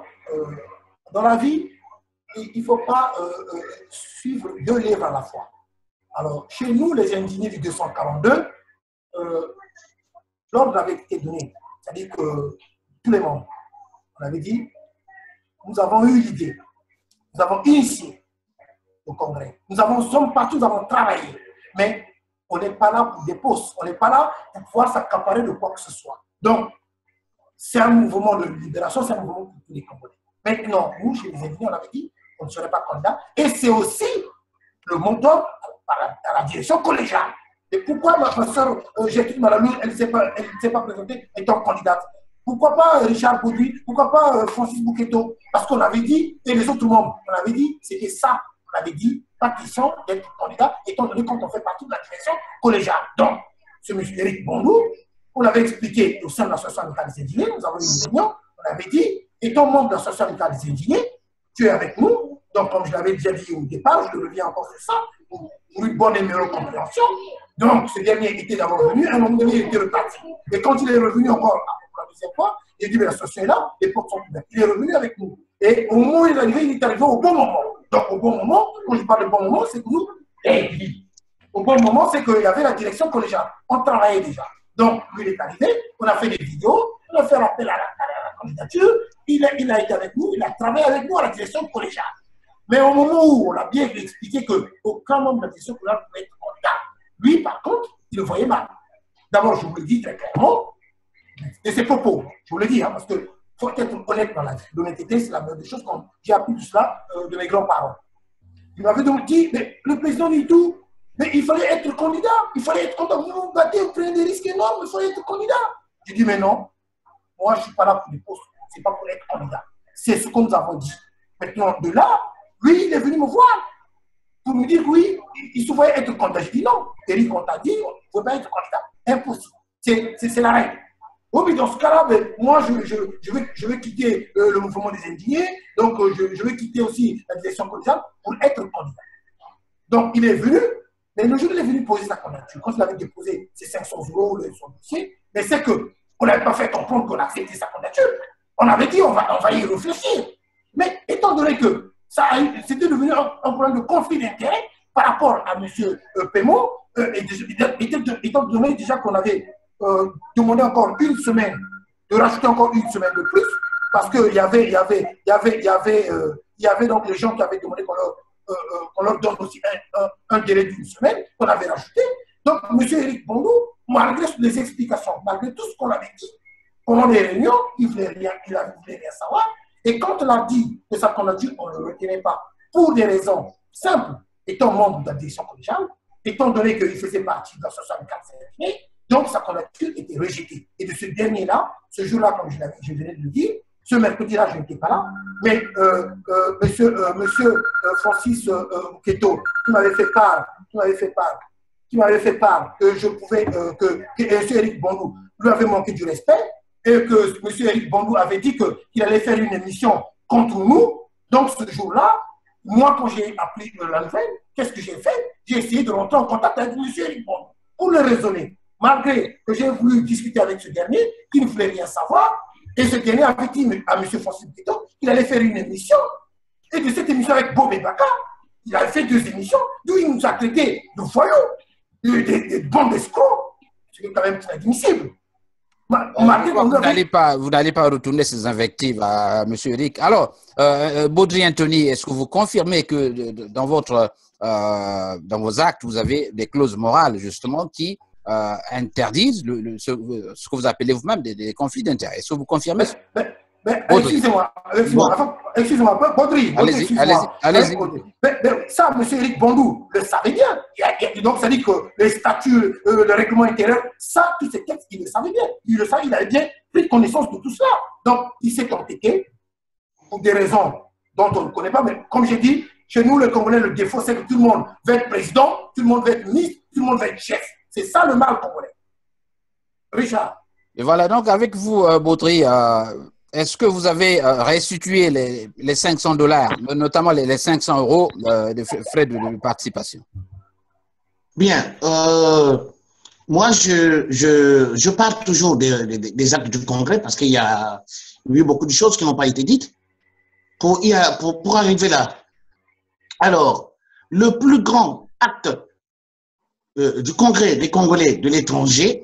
Dans la vie, il ne faut pas suivre 2 livres à la fois. Alors, chez nous, les Indignés du 242, l'ordre avait été donné. C'est-à-dire que tous les membres, on avait dit, nous avons eu l'idée, nous avons initié le congrès, nous sommes partout, nous avons travaillé, mais on n'est pas là pour des postes, on n'est pas là pour pouvoir s'accaparer de quoi que ce soit. Donc, c'est un mouvement de libération, c'est un mouvement pour tous les Congolais. Maintenant, nous, chez les Indignés, on avait dit qu'on ne serait pas candidat, et c'est aussi le montant à la direction collégiale. Et pourquoi ma soeur Gertrude Malalou, elle ne s'est pas présentée étant candidate? Pourquoi pas Richard Baudouin? Pourquoi pas Francis Bouqueto? Parce qu'on avait dit, et les autres membres, on avait dit, c'était ça. On avait dit, pas question d'être candidat, étant donné quand on fait partie de la direction collégiale. Donc, ce monsieur Éric Bandou, on avait expliqué au sein de l'association syndicale des Indignés, nous avons eu une réunion, on avait dit, étant membre de l'association syndicale des Indignés, tu es avec nous. Donc, comme je l'avais déjà dit au départ, je reviens encore sur ça, pour une bonne et meilleure compréhension. Donc, ce dernier était d'abord venu, à un moment donné, il était reparti. Et quand il est revenu encore pour la deuxième fois, il a dit, mais l'association est là, les portes sont ouvertes. Il est revenu avec nous. Et au moment où il est arrivé au bon moment. Donc, au bon moment, quand je parle de bon moment, c'est que nous, au bon moment, c'est qu'il y avait la direction collégiale. On travaillait déjà. Donc, lui, il est arrivé, on a fait des vidéos, on a fait l'appel à la candidature, il a été avec nous, il a travaillé avec nous à la direction collégiale. Mais au moment où on a bien expliqué qu'aucun membre de la direction collégiale ne pouvait être candidat, lui, par contre, il le voyait mal. D'abord, je vous le dis très clairement, et ses propos, je vous le dis, hein, parce qu'il faut être honnête dans la vie. L'honnêteté, c'est la meilleure des choses. J'ai appris tout cela de mes grands-parents. Il m'avait donc dit, mais le président dit tout, mais il fallait être candidat, il fallait être candidat. Vous vous battez, vous prenez des risques énormes, il fallait être candidat. J'ai dit, mais non, moi, je ne suis pas là pour les postes, ce n'est pas pour être candidat. C'est ce que nous avons dit. Maintenant, de là, lui, il est venu me voir pour me dire, oui, il se voyait être candidat. Je dis, non, Eric, on t'a dit, on ne peut pas être candidat. Impossible. C'est la règle. Oui, mais dans ce cas-là, ben, moi, je vais quitter le mouvement des indignés, donc je vais quitter aussi la direction collégiale pour être candidat. Donc, il est venu, mais le jour où il est venu poser sa candidature, quand il avait déposé ses 500 euros, son dossier, mais c'est qu'on n'avait pas fait comprendre qu'on acceptait sa candidature. On avait dit, on va y réfléchir. Mais étant donné que c'était devenu un problème de conflit d'intérêts par rapport à M. Pémo, étant donné déjà qu'on avait demandé encore une semaine, de rajouter encore une semaine de plus, parce qu'il y avait donc les gens qui avaient demandé qu'on leur donne aussi un délai d'une semaine, qu'on avait rajouté. Donc, M. Eric Bondou, malgré les explications, malgré tout ce qu'on avait dit, pendant les réunions, il ne voulait rien savoir. Et quand on a dit que sa candidature, on ne le retenait pas, pour des raisons simples, étant membre de la direction collégiale, étant donné qu'il faisait partie de la 64 années, donc sa candidature était rejetée. Et de ce dernier-là, ce jour-là, comme je venais de le dire, ce mercredi-là, je n'étais pas là, mais monsieur Francis Keto, qui m'avait fait part que je pouvais, que M. Eric Bondou lui avait manqué du respect, et que M. Eric Bondou avait dit qu'il allait faire une émission contre nous. Donc ce jour-là, moi, quand j'ai appelé la nouvelle, qu'est-ce que j'ai fait? J'ai essayé de rentrer en contact avec M. Eric Bondou pour le raisonner. Malgré que j'ai voulu discuter avec ce dernier, qui ne voulait rien savoir, et ce dernier avait dit à M. Francis Béton qu'il allait faire une émission. Et de cette émission avec Bob et Baka, il avait fait 2 émissions, d'où il nous a traités de voyous, des bandes d'escrocs. C'est quand même inadmissible. Vous n'allez pas retourner ces invectives à M. Eric. Alors, Baudry Anthony, est-ce que vous confirmez que dans vos actes, vous avez des clauses morales, justement, qui interdisent ce que vous appelez vous-même des conflits d'intérêts? Est-ce que vous confirmez? Excusez-moi, Baudry. Allez-y. Ça, M. Eric Bondou le savait bien. Donc, ça dit que les statuts, le règlement intérieur, ça, tous ces textes, il le savait bien. Il avait bien pris connaissance de tout cela. Donc, il s'est entêté pour des raisons dont on ne connaît pas. Mais comme j'ai dit, chez nous, le Congolais, le défaut, c'est que tout le monde veut être président, tout le monde veut être ministre, tout le monde veut être chef. C'est ça le mal congolais. Richard. Et voilà, donc avec vous, Baudry, est-ce que vous avez restitué les $500, notamment les 500 euros de frais de participation? Bien. Moi, je parle toujours des actes du Congrès parce qu'il y a eu beaucoup de choses qui n'ont pas été dites pour arriver là. Alors, le plus grand acte du Congrès des Congolais de l'étranger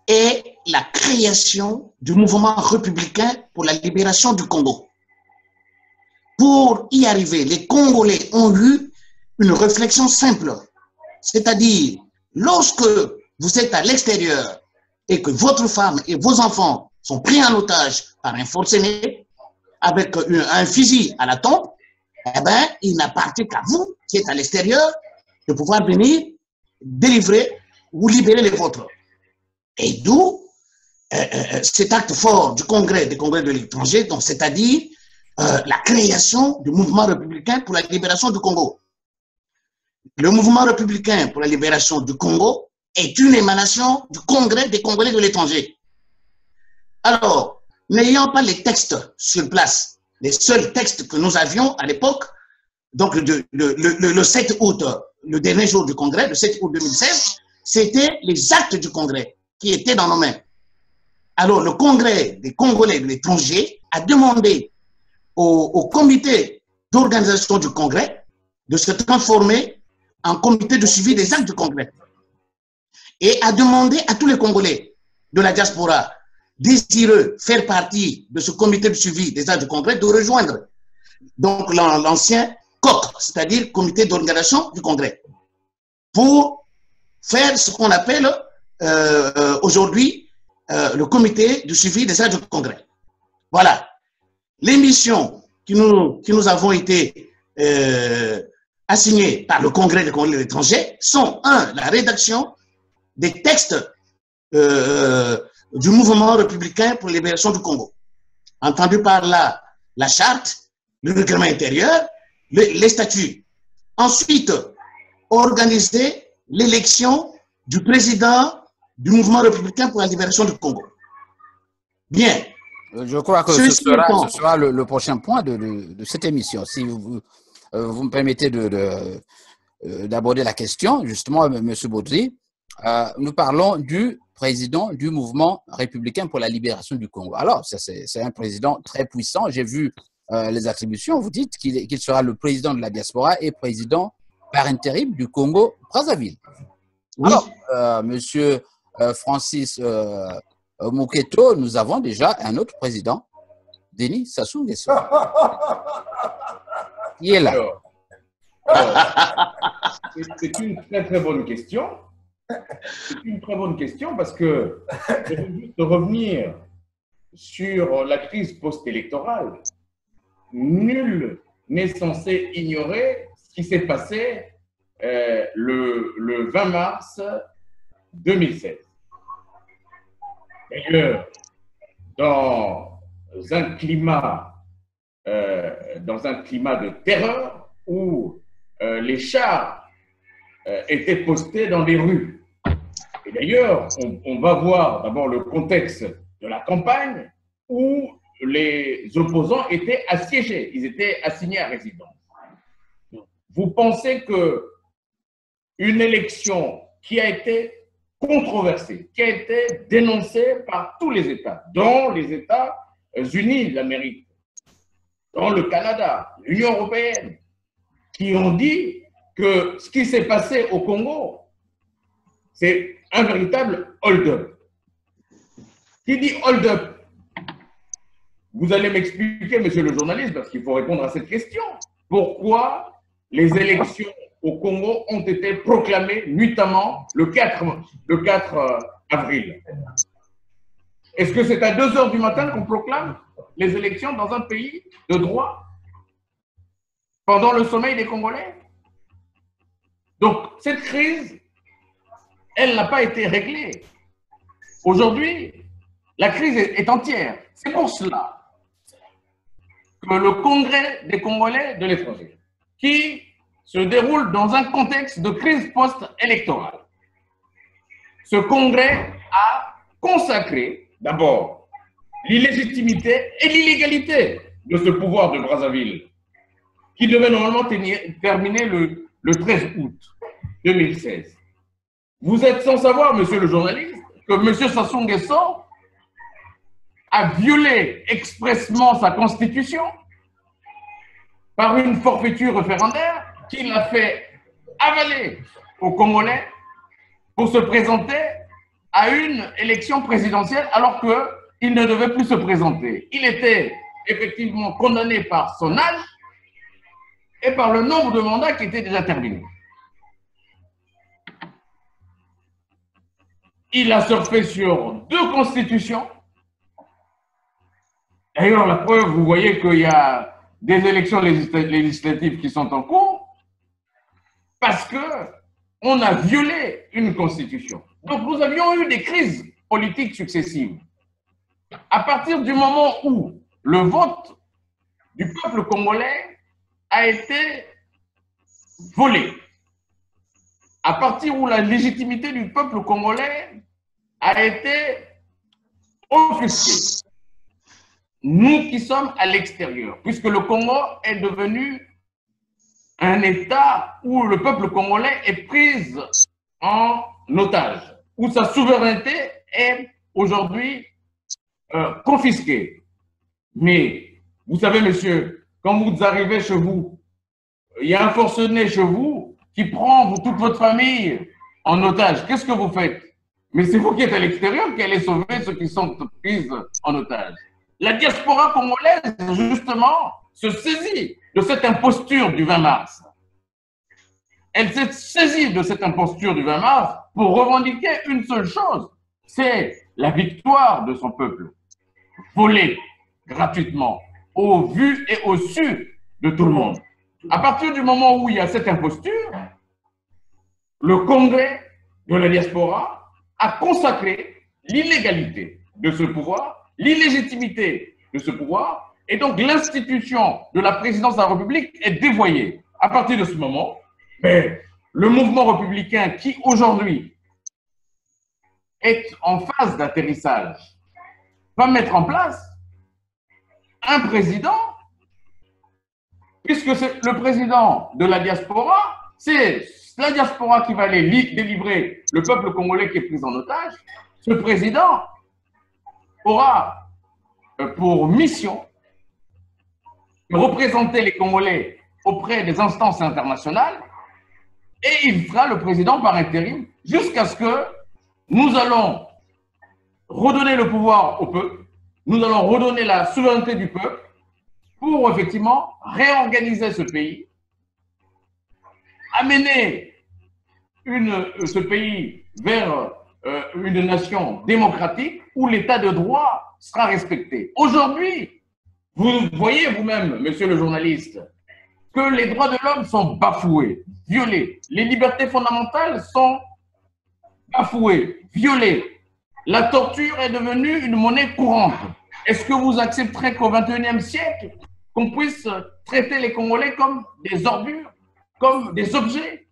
est la création du mouvement républicain pour la libération du Congo. Pour y arriver, les Congolais ont eu une réflexion simple, c'est-à-dire lorsque vous êtes à l'extérieur et que votre femme et vos enfants sont pris en otage par un forcené avec un fusil à la tempe, eh bien, il n'appartient qu'à vous qui êtes à l'extérieur de pouvoir venir délivrer ou libérer les vôtres. Et d'où cet acte fort du Congrès des Congrès de l'étranger, donc c'est-à-dire la création du mouvement républicain pour la libération du Congo. Le mouvement républicain pour la libération du Congo est une émanation du Congrès des Congolais de l'étranger. Alors, n'ayant pas les textes sur place, les seuls textes que nous avions à l'époque, donc le 7 août, le dernier jour du Congrès, le 7 août 2016, c'était les actes du Congrès qui étaient dans nos mains. Alors, le Congrès des Congolais de l'étranger a demandé au comité d'organisation du Congrès de se transformer en comité de suivi des actes du Congrès et a demandé à tous les Congolais de la diaspora désireux faire partie de ce comité de suivi des actes du Congrès de rejoindre donc l'ancien COC, c'est-à-dire Comité d'organisation du Congrès, pour faire ce qu'on appelle aujourd'hui le Comité du suivi des actes du Congrès. Voilà. Les missions qui nous avons été assignées par le Congrès des Congolais de l'étranger sont, un, la rédaction des textes du mouvement républicain pour la libération du Congo. Entendu par là, la charte, le règlement intérieur, les statuts. Ensuite, organiser l'élection du président du mouvement républicain pour la libération du Congo. Bien. Je crois que ce sera le prochain point de cette émission. Si vous me permettez d'aborder la question, justement, M. Baudry, nous parlons du président du mouvement républicain pour la libération du Congo. Alors, c'est un président très puissant. J'ai vu les attributions. Vous dites qu'il sera le président de la diaspora et président par intérim du Congo-Brazzaville. Oui. Alors, Monsieur Francis Mouketo, nous avons déjà un autre président, Denis Sassou Nguesso, qui est là. C'est une très très bonne question. C'est une très bonne question parce que je veux juste revenir sur la crise post-électorale. Nul n'est censé ignorer ce qui s'est passé le 20 mars 2016. D'ailleurs, dans un climat de terreur où les chars étaient postés dans les rues. Et d'ailleurs, on va voir d'abord le contexte de la campagne où les opposants étaient assiégés, ils étaient assignés à résidence. Vous pensez que une élection qui a été controversée, qui a été dénoncée par tous les États, dont les États-Unis d'Amérique, dont le Canada, l'Union européenne, qui ont dit que ce qui s'est passé au Congo, c'est un véritable hold-up. Qui dit hold-up? Vous allez m'expliquer, monsieur le journaliste, parce qu'il faut répondre à cette question. Pourquoi les élections au Congo ont été proclamées nuitamment le 4 avril? Est-ce que c'est à 2 h du matin qu'on proclame les élections dans un pays de droit pendant le sommeil des Congolais? Donc, cette crise, elle n'a pas été réglée. Aujourd'hui, la crise est entière. C'est pour cela que le Congrès des Congolais de l'étranger, qui se déroule dans un contexte de crise post-électorale, ce Congrès a consacré d'abord l'illégitimité et l'illégalité de ce pouvoir de Brazzaville, qui devait normalement terminer le 13 août 2016. Vous êtes sans savoir, monsieur le journaliste, que monsieur Sassou Nguesso a violé expressement sa constitution par une forfaiture référendaire qu'il a fait avaler aux Congolais pour se présenter à une élection présidentielle alors qu'il ne devait plus se présenter. Il était effectivement condamné par son âge et par le nombre de mandats qui étaient déjà terminés. Il a surfé sur 2 constitutions. D'ailleurs, la preuve, vous voyez qu'il y a des élections législatives qui sont en cours parce qu'on a violé une constitution. Donc, nous avions eu des crises politiques successives. À partir du moment où le vote du peuple congolais a été volé, à partir où la légitimité du peuple congolais a été offusquée, nous qui sommes à l'extérieur, puisque le Congo est devenu un État où le peuple congolais est pris en otage, où sa souveraineté est aujourd'hui confisquée. Mais vous savez, monsieur, quand vous arrivez chez vous, il y a un forcené chez vous qui prend toute votre famille en otage. Qu'est-ce que vous faites? Mais c'est vous qui êtes à l'extérieur qui allez sauver ceux qui sont pris en otage. La diaspora congolaise, justement, se saisit de cette imposture du 20 mars. Elle s'est saisie de cette imposture du 20 mars pour revendiquer une seule chose, c'est la victoire de son peuple, volée gratuitement, au vu et au su de tout le monde. À partir du moment où il y a cette imposture, le Congrès de la diaspora a consacré l'illégalité de ce pouvoir, l'illégitimité de ce pouvoir, et donc l'institution de la présidence de la République est dévoyée. À partir de ce moment, le mouvement républicain qui aujourd'hui est en phase d'atterrissage va mettre en place un président, puisque c'est le président de la diaspora, c'est la diaspora qui va aller délivrer le peuple congolais qui est pris en otage. Ce président aura pour mission de représenter les Congolais auprès des instances internationales et il sera le président par intérim jusqu'à ce que nous allons redonner le pouvoir au peuple, nous allons redonner la souveraineté du peuple pour effectivement réorganiser ce pays, amener ce pays vers une nation démocratique où l'état de droit sera respecté. Aujourd'hui, vous voyez vous-même, monsieur le journaliste, que les droits de l'homme sont bafoués, violés. Les libertés fondamentales sont bafouées, violées. La torture est devenue une monnaie courante. Est-ce que vous accepterez qu'au XXIe siècle, qu'on puisse traiter les Congolais comme des ordures, comme des objets?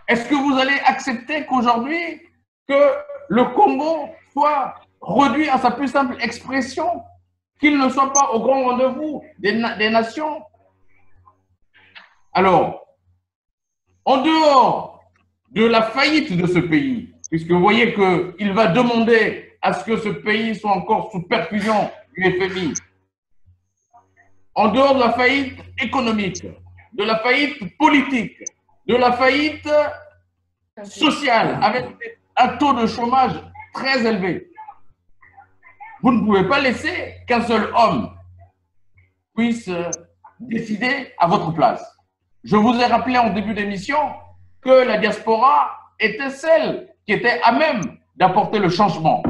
Est-ce que vous allez accepter qu'aujourd'hui, que le Congo soit réduit à sa plus simple expression, qu'il ne soit pas au grand rendez-vous des nations? Alors, en dehors de la faillite de ce pays, puisque vous voyez qu'il va demander à ce que ce pays soit encore sous perfusion du FMI, en dehors de la faillite économique, de la faillite politique, de la faillite sociale, avec un taux de chômage très élevé, vous ne pouvez pas laisser qu'un seul homme puisse décider à votre place. Je vous ai rappelé en début d'émission que la diaspora était celle qui était à même d'apporter le changement.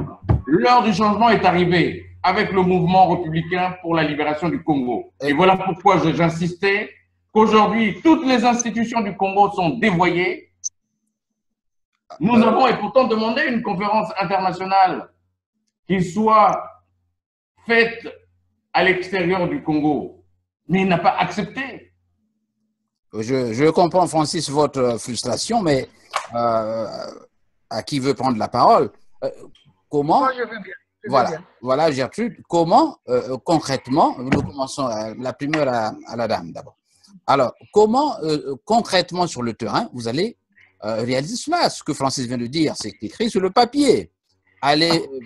L'heure du changement est arrivée avec le mouvement républicain pour la libération du Congo. Et voilà pourquoi j'insistais qu'aujourd'hui, toutes les institutions du Congo sont dévoyées. Nous avons et pourtant demandé une conférence internationale qui soit faite à l'extérieur du Congo, mais il n'a pas accepté. Je comprends, Francis, votre frustration, mais à qui veut prendre la parole? Comment? Moi, je veux bien. Voilà, Gertrude. Comment, concrètement, nous commençons la primeur à la dame d'abord. Alors, comment, concrètement, sur le terrain, vous allez réaliser cela? Ce que Francis vient de dire, c'est écrit sur le papier.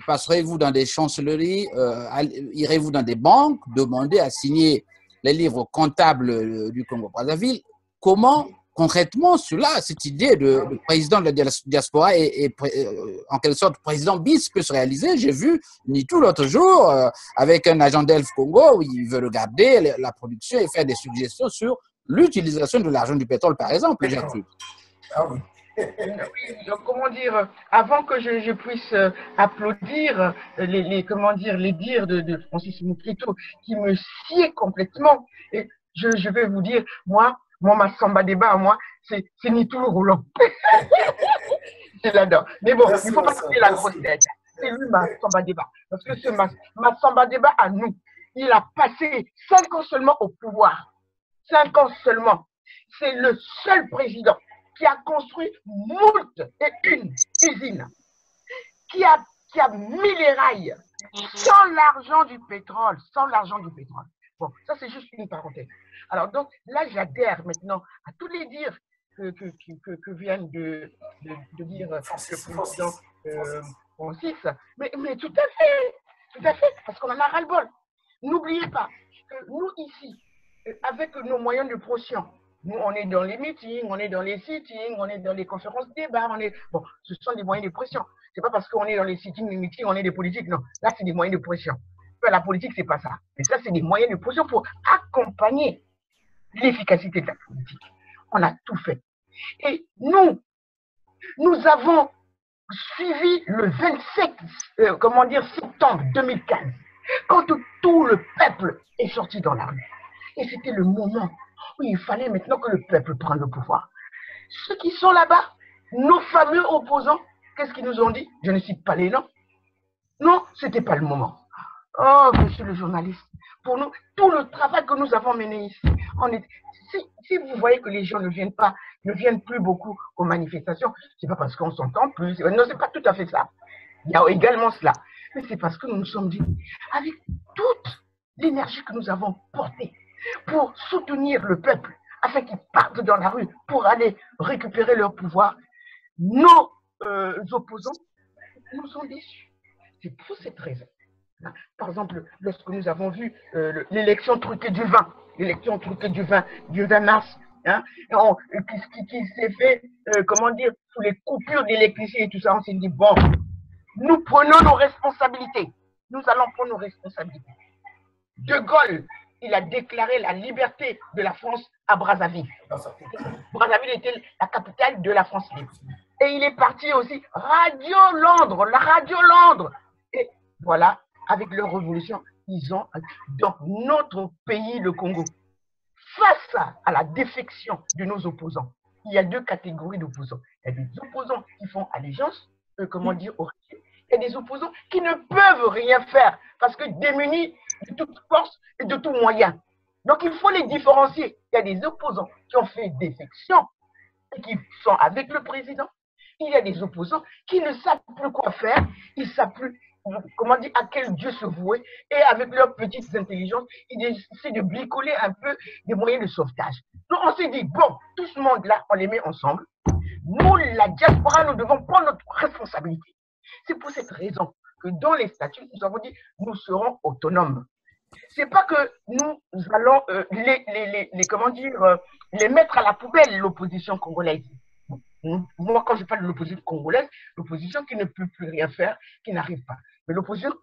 Passerez-vous dans des chancelleries, irez-vous dans des banques, demandez à signer les livres comptables du Congo-Brazzaville? Comment, concrètement, cette idée de président de la diaspora et en quelque sorte président bis peut se réaliser? J'ai vu Nitou l'autre jour avec un agent d'Elf Congo où il veut regarder la production et faire des suggestions sur l'utilisation de l'argent du pétrole, par exemple. Ah oui. Oui, donc comment dire, avant que je puisse applaudir les dires de Francis Mouketo qui me sied complètement, et je vais vous dire, moi ma samba débat à moi, c'est Nitou le roulant. Je l'adore. Mais bon, il ne faut pas couper la grosse tête. C'est lui ma samba débat. Parce que ma samba débat à nous, il a passé 5 ans seulement au pouvoir. 5 ans seulement. C'est le seul président qui a construit moult et une usine, qui a mis les rails sans l'argent du pétrole, Bon, ça c'est juste une parenthèse. Alors donc là, j'adhère maintenant à tous les dires que viennent de dire le président Francis. Mais tout à fait, parce qu'on en a ras-le-bol. N'oubliez pas que nous ici, avec nos moyens de pression, nous, on est dans les meetings, on est dans les sittings, on est dans les conférences débats, bon, ce sont des moyens de pression. C'est pas parce qu'on est dans les sittings, les meetings, on est des politiques, non. Là, c'est des moyens de pression. Faire la politique, c'est pas ça. Mais ça, c'est des moyens de pression pour accompagner l'efficacité de la politique. On a tout fait. Et nous avons suivi le 27 septembre 2015, quand tout le peuple est sorti dans la rue. Et c'était le moment où il fallait maintenant que le peuple prenne le pouvoir. Ceux qui sont là-bas, nos fameux opposants, qu'est-ce qu'ils nous ont dit? Je ne cite pas les noms. Non, ce n'était pas le moment. Oh, monsieur le journaliste, pour nous, tout le travail que nous avons mené ici, si vous voyez que les gens ne viennent plus beaucoup aux manifestations, ce n'est pas parce qu'on s'entend plus. Non, ce n'est pas tout à fait ça. Il y a également cela. Mais c'est parce que nous nous sommes dit, avec toute l'énergie que nous avons portée pour soutenir le peuple, afin qu'ils partent dans la rue pour aller récupérer leur pouvoir, nos opposants nous ont déçus. C'est pour cette raison. Par exemple, lorsque nous avons vu l'élection truquée du 20, du 20 mars, hein, qui s'est fait, sous les coupures d'électricité et tout ça, on s'est dit, bon, nous prenons nos responsabilités. Nous allons prendre nos responsabilités. De Gaulle, il a déclaré la liberté de la France à Brazzaville. Brazzaville était la capitale de la France libre. Et il est parti aussi, Radio Londres. Et voilà, avec leur révolution, ils ont, dans notre pays, le Congo, face à la défection de nos opposants, il y a deux catégories d'opposants. Il y a des opposants qui font allégeance, au régime, et des opposants qui ne peuvent rien faire parce que démunis de toute force et de tout moyen. Donc il faut les différencier. Il y a des opposants qui ont fait défection et qui sont avec le président. Il y a des opposants qui ne savent plus quoi faire, ils ne savent plus à quel Dieu se vouer, et avec leurs petites intelligences, ils essaient de bricoler un peu des moyens de sauvetage. Donc on s'est dit, bon, tout ce monde-là, on les met ensemble. Nous, la diaspora, nous devons prendre notre responsabilité. C'est pour cette raison que dans les statuts, nous avons dit, nous serons autonomes. C'est pas que nous allons les mettre à la poubelle, l'opposition congolaise. Moi, quand je parle de l'opposition congolaise, l'opposition qui ne peut plus rien faire, qui n'arrive pas. Mais l'opposition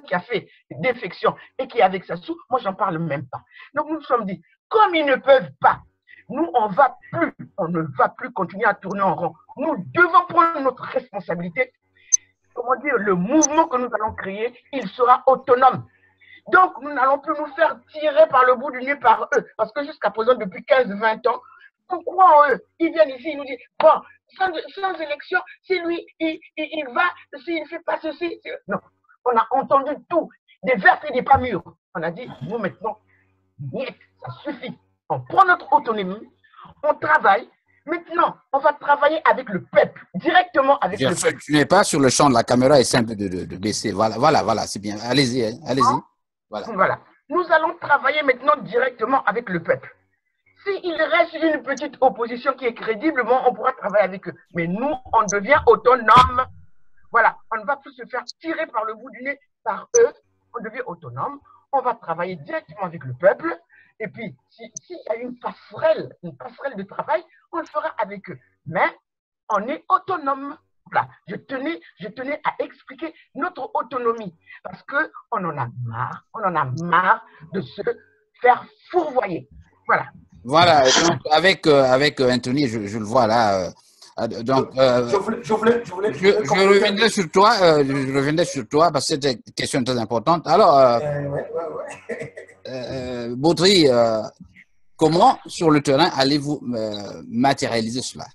qui a fait défection et qui est avec Sassou, moi, j'en parle même pas. Donc, nous nous sommes dit, comme ils ne peuvent pas, nous, on ne va plus continuer à tourner en rond. Nous devons prendre notre responsabilité. Le mouvement que nous allons créer, il sera autonome. Donc, nous n'allons plus nous faire tirer par le bout du nez par eux. Parce que jusqu'à présent, depuis 15-20 ans, on croit en eux. Ils viennent ici, ils nous disent, bon, sans élection, si lui, il va, s'il ne fait pas ceci. Non, on a entendu tout, des vertes et des pas mûres. On a dit, nous maintenant, ça suffit. On prend notre autonomie, on travaille. Maintenant, on va travailler avec le peuple, directement avec le peuple. Tu n'es pas sur le champ de la caméra, et simple de baisser. Voilà, c'est bien. Allez-y, hein, allez-y. Voilà. Nous allons travailler maintenant directement avec le peuple. S'il reste une petite opposition qui est crédiblement, on pourra travailler avec eux. Mais nous, on devient autonome. Voilà, on ne va plus se faire tirer par le bout du nez par eux. On devient autonome. On va travailler directement avec le peuple. Et puis, s'il y a une passerelle de travail, on le fera avec eux. Mais on est autonome. Voilà. Je tenais à expliquer notre autonomie parce qu'on en a marre de se faire fourvoyer. Voilà. Voilà, donc avec Anthony, je le vois là. Donc, je reviendrai sur toi, parce que c'est une question très importante. Alors, Baudry, comment sur le terrain allez-vous matérialiser cela?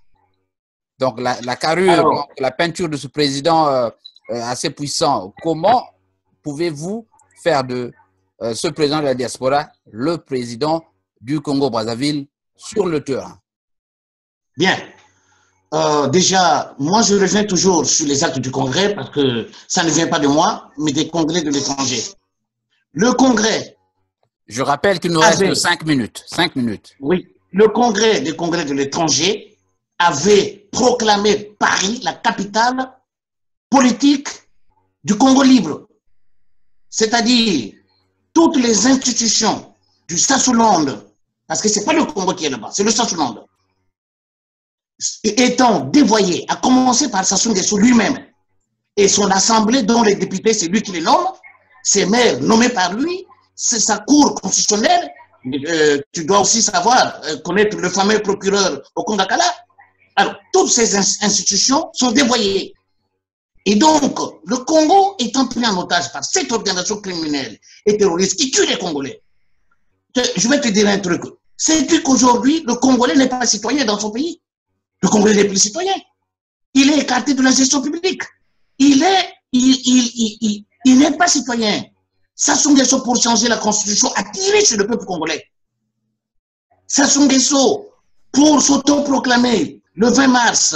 Donc, la carrure, donc, la peinture de ce président assez puissant, comment pouvez-vous faire de ce président de la diaspora le président du Congo-Brazzaville sur le terrain? Bien. Déjà, moi, je reviens toujours sur les actes du Congrès parce que ça ne vient pas de moi, mais des congrès de l'étranger. Le Congrès. Je rappelle qu'il nous reste 5 minutes. 5 minutes. Oui. Le Congrès des congrès de l'étranger avait proclamé Paris la capitale politique du Congo libre. C'est-à-dire toutes les institutions du Sassoulande, parce que ce n'est pas le Congo qui est là-bas, c'est le Sassoulande, étant dévoyé, à commencer par Sassou Nguesso lui-même et son assemblée dont les députés, c'est lui qui les nomme, ses maires nommés par lui, c'est sa cour constitutionnelle. Tu dois aussi savoir, connaître le fameux procureur Okundakala. Alors, toutes ces institutions sont dévoyées. Et donc, le Congo étant pris en otage par cette organisation criminelle et terroriste qui tue les Congolais. Je vais te dire un truc. Sais-tu qu'aujourd'hui, le Congolais n'est pas citoyen dans son pays? Le Congolais n'est plus citoyen. Il est écarté de la gestion publique. Il n'est pas citoyen. Sassou Nguesso, pour changer la constitution, a tiré sur le peuple congolais. Sassou Nguesso, pour s'autoproclamer le 20 mars,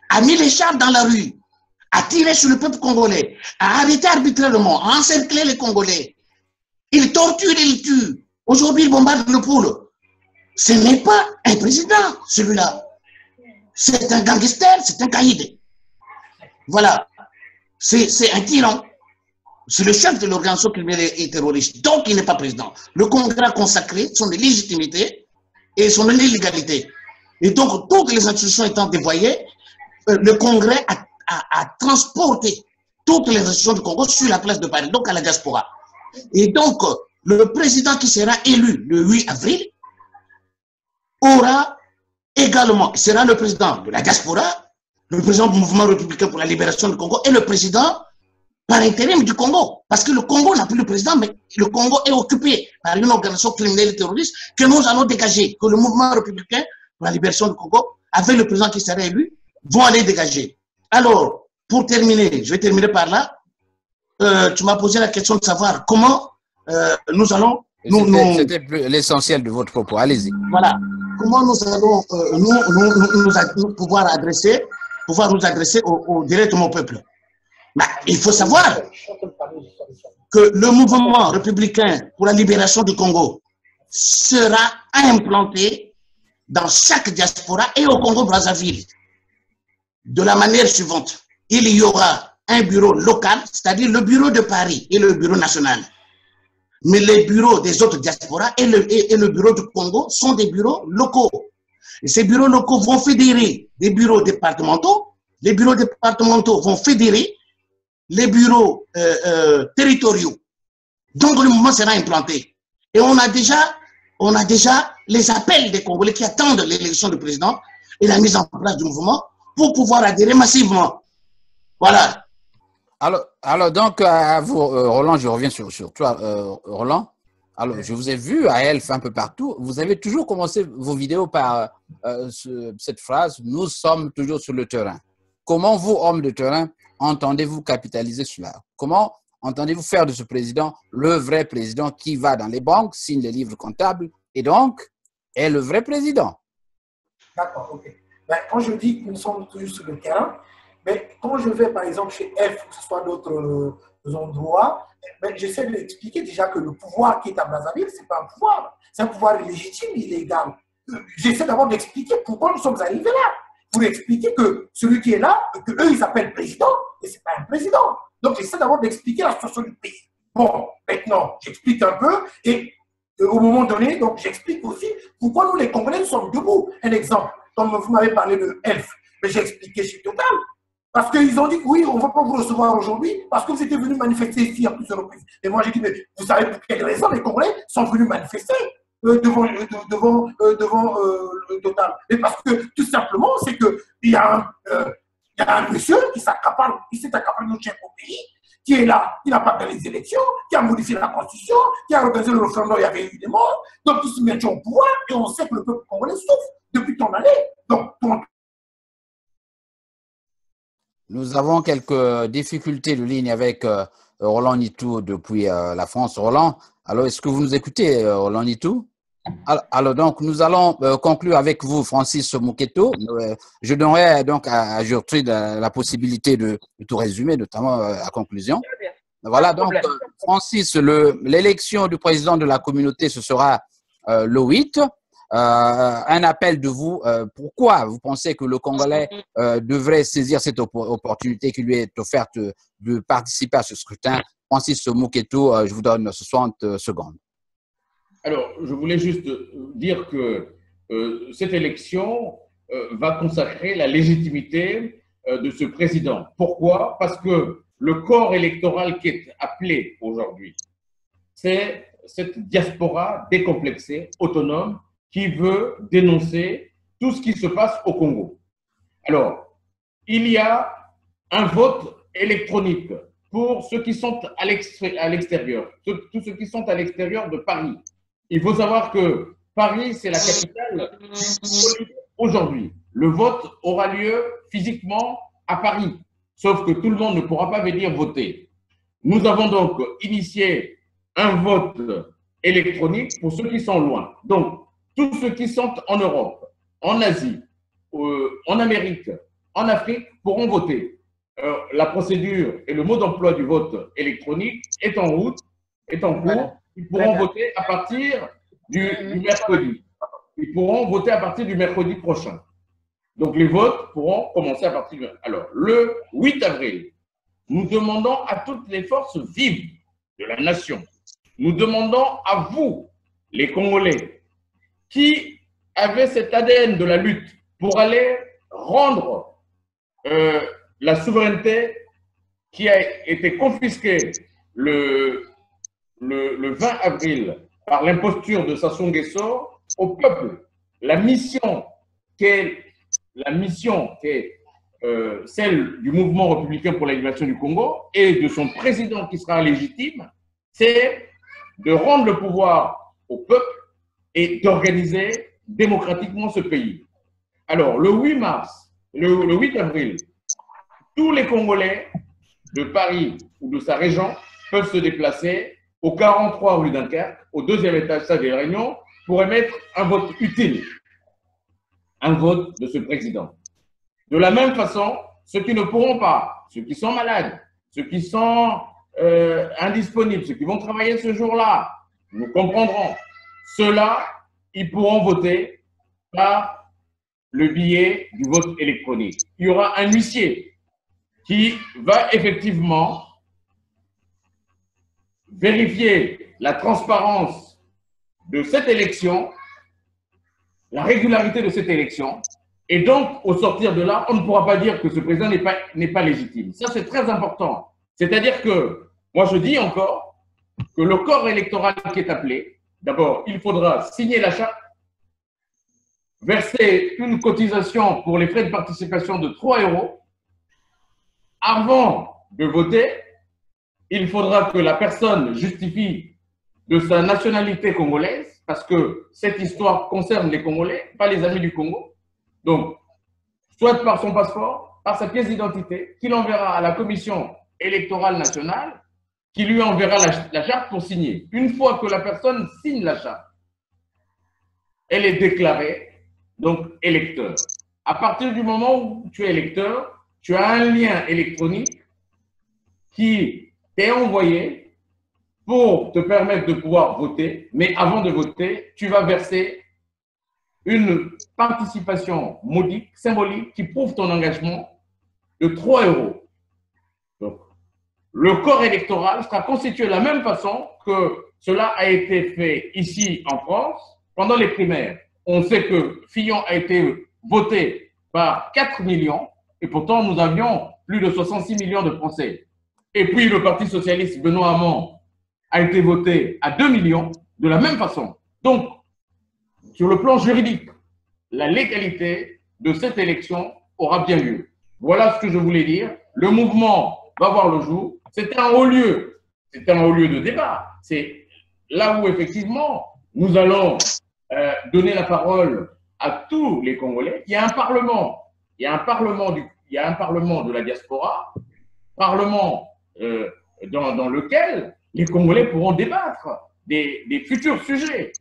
a mis les chars dans la rue, a tiré sur le peuple congolais, a arrêté arbitrairement, a encerclé les Congolais. Il torture et il tue. Aujourd'hui, il bombarde le pôle. Ce n'est pas un président, celui-là. C'est un gangster, c'est un caïd. Voilà. C'est un tyran. C'est le chef de l'organisation criminelle et terroriste. Donc, il n'est pas président. Le Congrès a consacré son illégitimité et son illégalité. Et donc, toutes les institutions étant dévoyées, le Congrès a transporté toutes les institutions du Congo sur la place de Paris, donc à la diaspora. Et donc, le président qui sera élu le 8 avril aura également, sera le président de la diaspora, le président du mouvement républicain pour la libération du Congo et le président par intérim du Congo. Parce que le Congo n'a plus de président, mais le Congo est occupé par une organisation criminelle et terroriste que nous allons dégager, que le mouvement républicain pour la libération du Congo, avec le président qui sera élu, vont aller dégager. Alors, pour terminer, je vais terminer par là. Tu m'as posé la question de savoir comment nous allons... C'était l'essentiel de votre propos. Allez-y. Voilà. Comment nous allons pouvoir nous adresser directement au peuple. Mais il faut savoir que le mouvement républicain pour la libération du Congo sera implanté dans chaque diaspora et au Congo-Brazzaville de la manière suivante. Il y aura un bureau local, c'est-à-dire le bureau de Paris et le bureau national. Mais les bureaux des autres diasporas et le bureau du Congo sont des bureaux locaux. Et ces bureaux locaux vont fédérer des bureaux départementaux. Les bureaux départementaux vont fédérer les bureaux territoriaux. Donc le mouvement sera implanté. Et on a déjà les appels des Congolais qui attendent l'élection du président et la mise en place du mouvement pour pouvoir adhérer massivement. Voilà. Alors donc, à vous, Roland, je reviens sur toi, Roland. Alors, je vous ai vu à Elf un peu partout. Vous avez toujours commencé vos vidéos par cette phrase « Nous sommes toujours sur le terrain ». Comment vous, hommes de terrain, entendez-vous capitaliser cela? Comment entendez-vous faire de ce président le vrai président qui va dans les banques, signe les livres comptables et donc est le vrai président? D'accord, ok. Ben, quand je dis que nous sommes toujours sur le terrain, mais quand je vais par exemple chez F ou que ce soit d'autres endroits, ben, j'essaie d'expliquer déjà que le pouvoir qui est à Brazzaville, ce n'est pas un pouvoir, c'est un pouvoir illégitime, illégal. J'essaie d'abord d'expliquer pourquoi nous sommes arrivés là. Pour expliquer que celui qui est là, que eux ils appellent président, et ce n'est pas un président. Donc j'essaie d'abord d'expliquer la situation du pays. Bon, maintenant, j'explique un peu, et au moment donné, donc j'explique aussi pourquoi nous les Congolais nous sommes debout. Un exemple, comme vous m'avez parlé de Elf, mais j'ai expliqué chez Total. Parce qu'ils ont dit, oui, on ne va pas vous recevoir aujourd'hui parce que vous étiez venus manifester ici à plusieurs reprises. Et moi, j'ai dit, mais vous savez pour quelle raison les Congolais sont venus manifester devant le Total? Et parce que, tout simplement, c'est qu'il y a un monsieur qui s'est accaparé notre chef au pays, qui est là, qui n'a pas gagné les élections, qui a modifié la constitution, qui a organisé le référendum, il y avait eu des morts, donc ils se mettent au pouvoir et on sait que le peuple congolais souffre depuis tant d'années. Donc, nous avons quelques difficultés de ligne avec Roland Nitou depuis la France. Roland, alors est-ce que vous nous écoutez, Roland Nitou? Alors donc, nous allons conclure avec vous, Francis Mouketo. Je donnerai donc à Gertrude la possibilité de tout résumer, notamment la conclusion. Voilà, donc Francis, l'élection du président de la communauté, ce sera le 8. Un appel de vous. Pourquoi vous pensez que le Congolais devrait saisir cette opportunité qui lui est offerte de participer à ce scrutin? Francis Mouketo, je vous donne 60 secondes. Alors, je voulais juste dire que cette élection va consacrer la légitimité de ce président. Pourquoi? Parce que le corps électoral qui est appelé aujourd'hui, c'est cette diaspora décomplexée, autonome, qui veut dénoncer tout ce qui se passe au Congo. Alors, il y a un vote électronique pour ceux qui sont à l'extérieur, tous ceux qui sont à l'extérieur de Paris. Il faut savoir que Paris, c'est la capitale aujourd'hui. Le vote aura lieu physiquement à Paris, sauf que tout le monde ne pourra pas venir voter. Nous avons donc initié un vote électronique pour ceux qui sont loin. Donc, tous ceux qui sont en Europe, en Asie, en Amérique, en Afrique pourront voter. La procédure et le mode d'emploi du vote électronique est en route, est en cours. Ils pourront voter à partir du mercredi. Ils pourront voter à partir du mercredi prochain. Donc, les votes pourront commencer à partir du... Alors, le 8 avril, nous demandons à toutes les forces vives de la nation, nous demandons à vous, les Congolais, qui avaient cet ADN de la lutte pour aller rendre la souveraineté qui a été confisquée le 20 avril par l'imposture de Sassou Nguesso au peuple. La mission qui est celle du mouvement républicain pour la libération du Congo et de son président qui sera légitime, c'est de rendre le pouvoir au peuple et d'organiser démocratiquement ce pays. Alors, le 8 avril, tous les Congolais de Paris ou de sa région peuvent se déplacer au 43 rue Dunkerque, au 2e étage salle des Réunions, pour émettre un vote utile, un vote de ce président. De la même façon, ceux qui ne pourront pas, ceux qui sont malades, ceux qui sont indisponibles, ceux qui vont travailler ce jour-là, nous comprendrons. Ceux-là, ils pourront voter par le biais du vote électronique. Il y aura un huissier qui va effectivement vérifier la transparence de cette élection, la régularité de cette élection, et donc, au sortir de là, on ne pourra pas dire que ce président n'est pas légitime. Ça, c'est très important. C'est-à-dire que, moi je dis encore, que le corps électoral qui est appelé, d'abord, il faudra signer la charte, verser une cotisation pour les frais de participation de 3 €. Avant de voter, il faudra que la personne justifie de sa nationalité congolaise, parce que cette histoire concerne les Congolais, pas les amis du Congo. Donc, soit par son passeport, par sa pièce d'identité, qu'il enverra à la commission électorale nationale, qui lui enverra la charte pour signer. Une fois que la personne signe la charte, elle est déclarée, donc électeur. À partir du moment où tu es électeur, tu as un lien électronique qui t'est envoyé pour te permettre de pouvoir voter, mais avant de voter, tu vas verser une participation modique, symbolique, qui prouve ton engagement de 3 €. Donc, le corps électoral sera constitué de la même façon que cela a été fait ici en France pendant les primaires. On sait que Fillon a été voté par 4 millions et pourtant nous avions plus de 66 millions de Français. Et puis le Parti socialiste Benoît Hamon a été voté à 2 millions de la même façon. Donc, sur le plan juridique, la légalité de cette élection aura bien lieu. Voilà ce que je voulais dire. Le mouvement va voir le jour. C'est un haut lieu. C'est un haut lieu de débat. C'est là où, effectivement, nous allons donner la parole à tous les Congolais. Il y a un parlement. Il y a un parlement de la diaspora, parlement dans lequel les Congolais pourront débattre des futurs sujets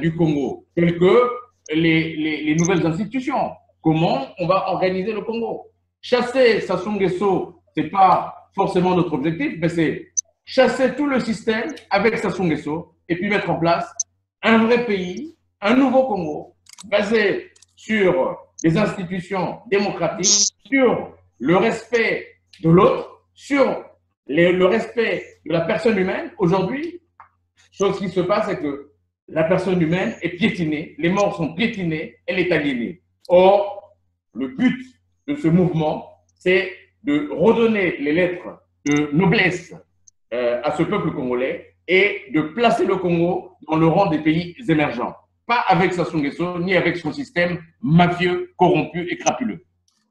du Congo, tels que les nouvelles institutions. Comment on va organiser le Congo? Chasser Sassou Nguesso, ce n'est pas forcément notre objectif, mais c'est chasser tout le système avec Sassou Nguesso et puis mettre en place un vrai pays, un nouveau Congo, basé sur des institutions démocratiques, sur le respect de l'autre, sur le respect de la personne humaine. Aujourd'hui, chose qui se passe, c'est que la personne humaine est piétinée, les morts sont piétinés, elle est aliénée. Or, le but de ce mouvement, c'est de redonner les lettres de noblesse à ce peuple congolais et de placer le Congo dans le rang des pays émergents. Pas avec Sassou Nguesso, ni avec son système mafieux, corrompu et crapuleux.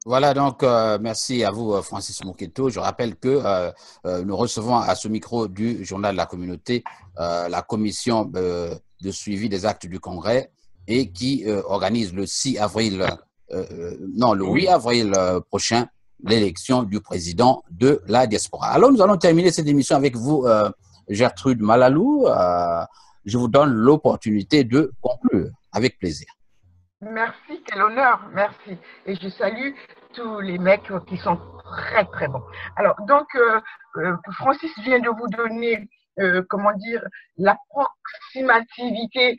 Voilà, donc merci à vous, Francis Moketo. Je rappelle que nous recevons à ce micro du Journal de la Communauté la commission de suivi des actes du Congrès et qui organise le 6 avril, le 8 avril prochain, l'élection du président de la diaspora. Alors, nous allons terminer cette émission avec vous, Gertrude Malalou. Je vous donne l'opportunité de conclure avec plaisir. Merci, quel honneur, merci. Et je salue tous les mecs qui sont très, très bons. Alors, donc, Francis vient de vous donner, l'approximativité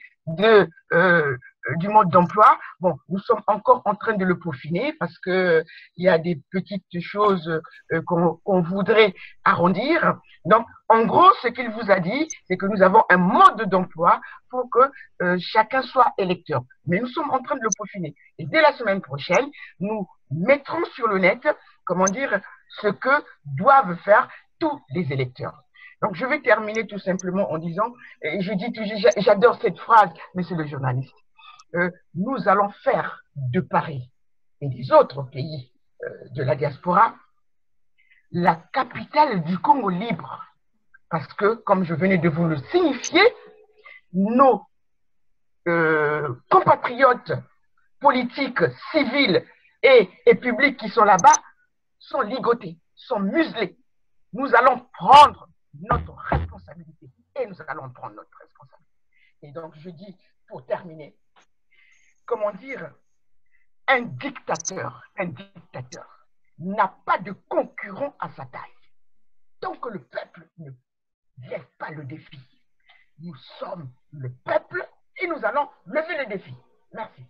du mode d'emploi. Bon, nous sommes encore en train de le peaufiner parce que il y a des petites choses qu'on voudrait arrondir. Donc, en gros, ce qu'il vous a dit, c'est que nous avons un mode d'emploi pour que chacun soit électeur. Mais nous sommes en train de le peaufiner. Et dès la semaine prochaine, nous mettrons sur le net, ce que doivent faire tous les électeurs. Donc, je vais terminer tout simplement en disant, et j'adore cette phrase, mais c'est le journaliste. Nous allons faire de Paris et des autres pays de la diaspora la capitale du Congo libre. Parce que, comme je venais de vous le signifier, nos compatriotes politiques, civils et publics qui sont là-bas sont ligotés, sont muselés. Nous allons prendre notre responsabilité et nous allons prendre notre responsabilité. Et donc, je dis, pour terminer, un dictateur n'a pas de concurrent à sa taille. Tant que le peuple ne lève pas le défi, nous sommes le peuple et nous allons lever le défi. Merci.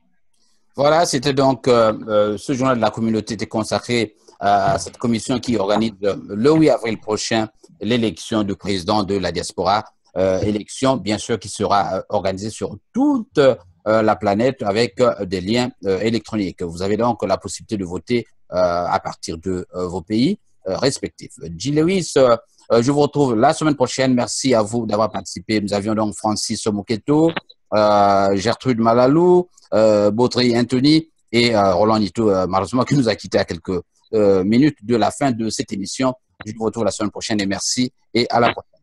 Voilà, c'était donc ce journal de la communauté était consacré à cette commission qui organise le 8 avril prochain l'élection du président de la diaspora. Élection, bien sûr, qui sera organisée sur toute la planète avec des liens électroniques. Vous avez donc la possibilité de voter à partir de vos pays respectifs. Gilles Lewis, je vous retrouve la semaine prochaine. Merci à vous d'avoir participé. Nous avions donc Francis Moketo, Gertrude Malalou, Baudry Anthony et Roland Nito, malheureusement, qui nous a quittés à quelques minutes de la fin de cette émission. Je vous retrouve la semaine prochaine et merci et à la prochaine.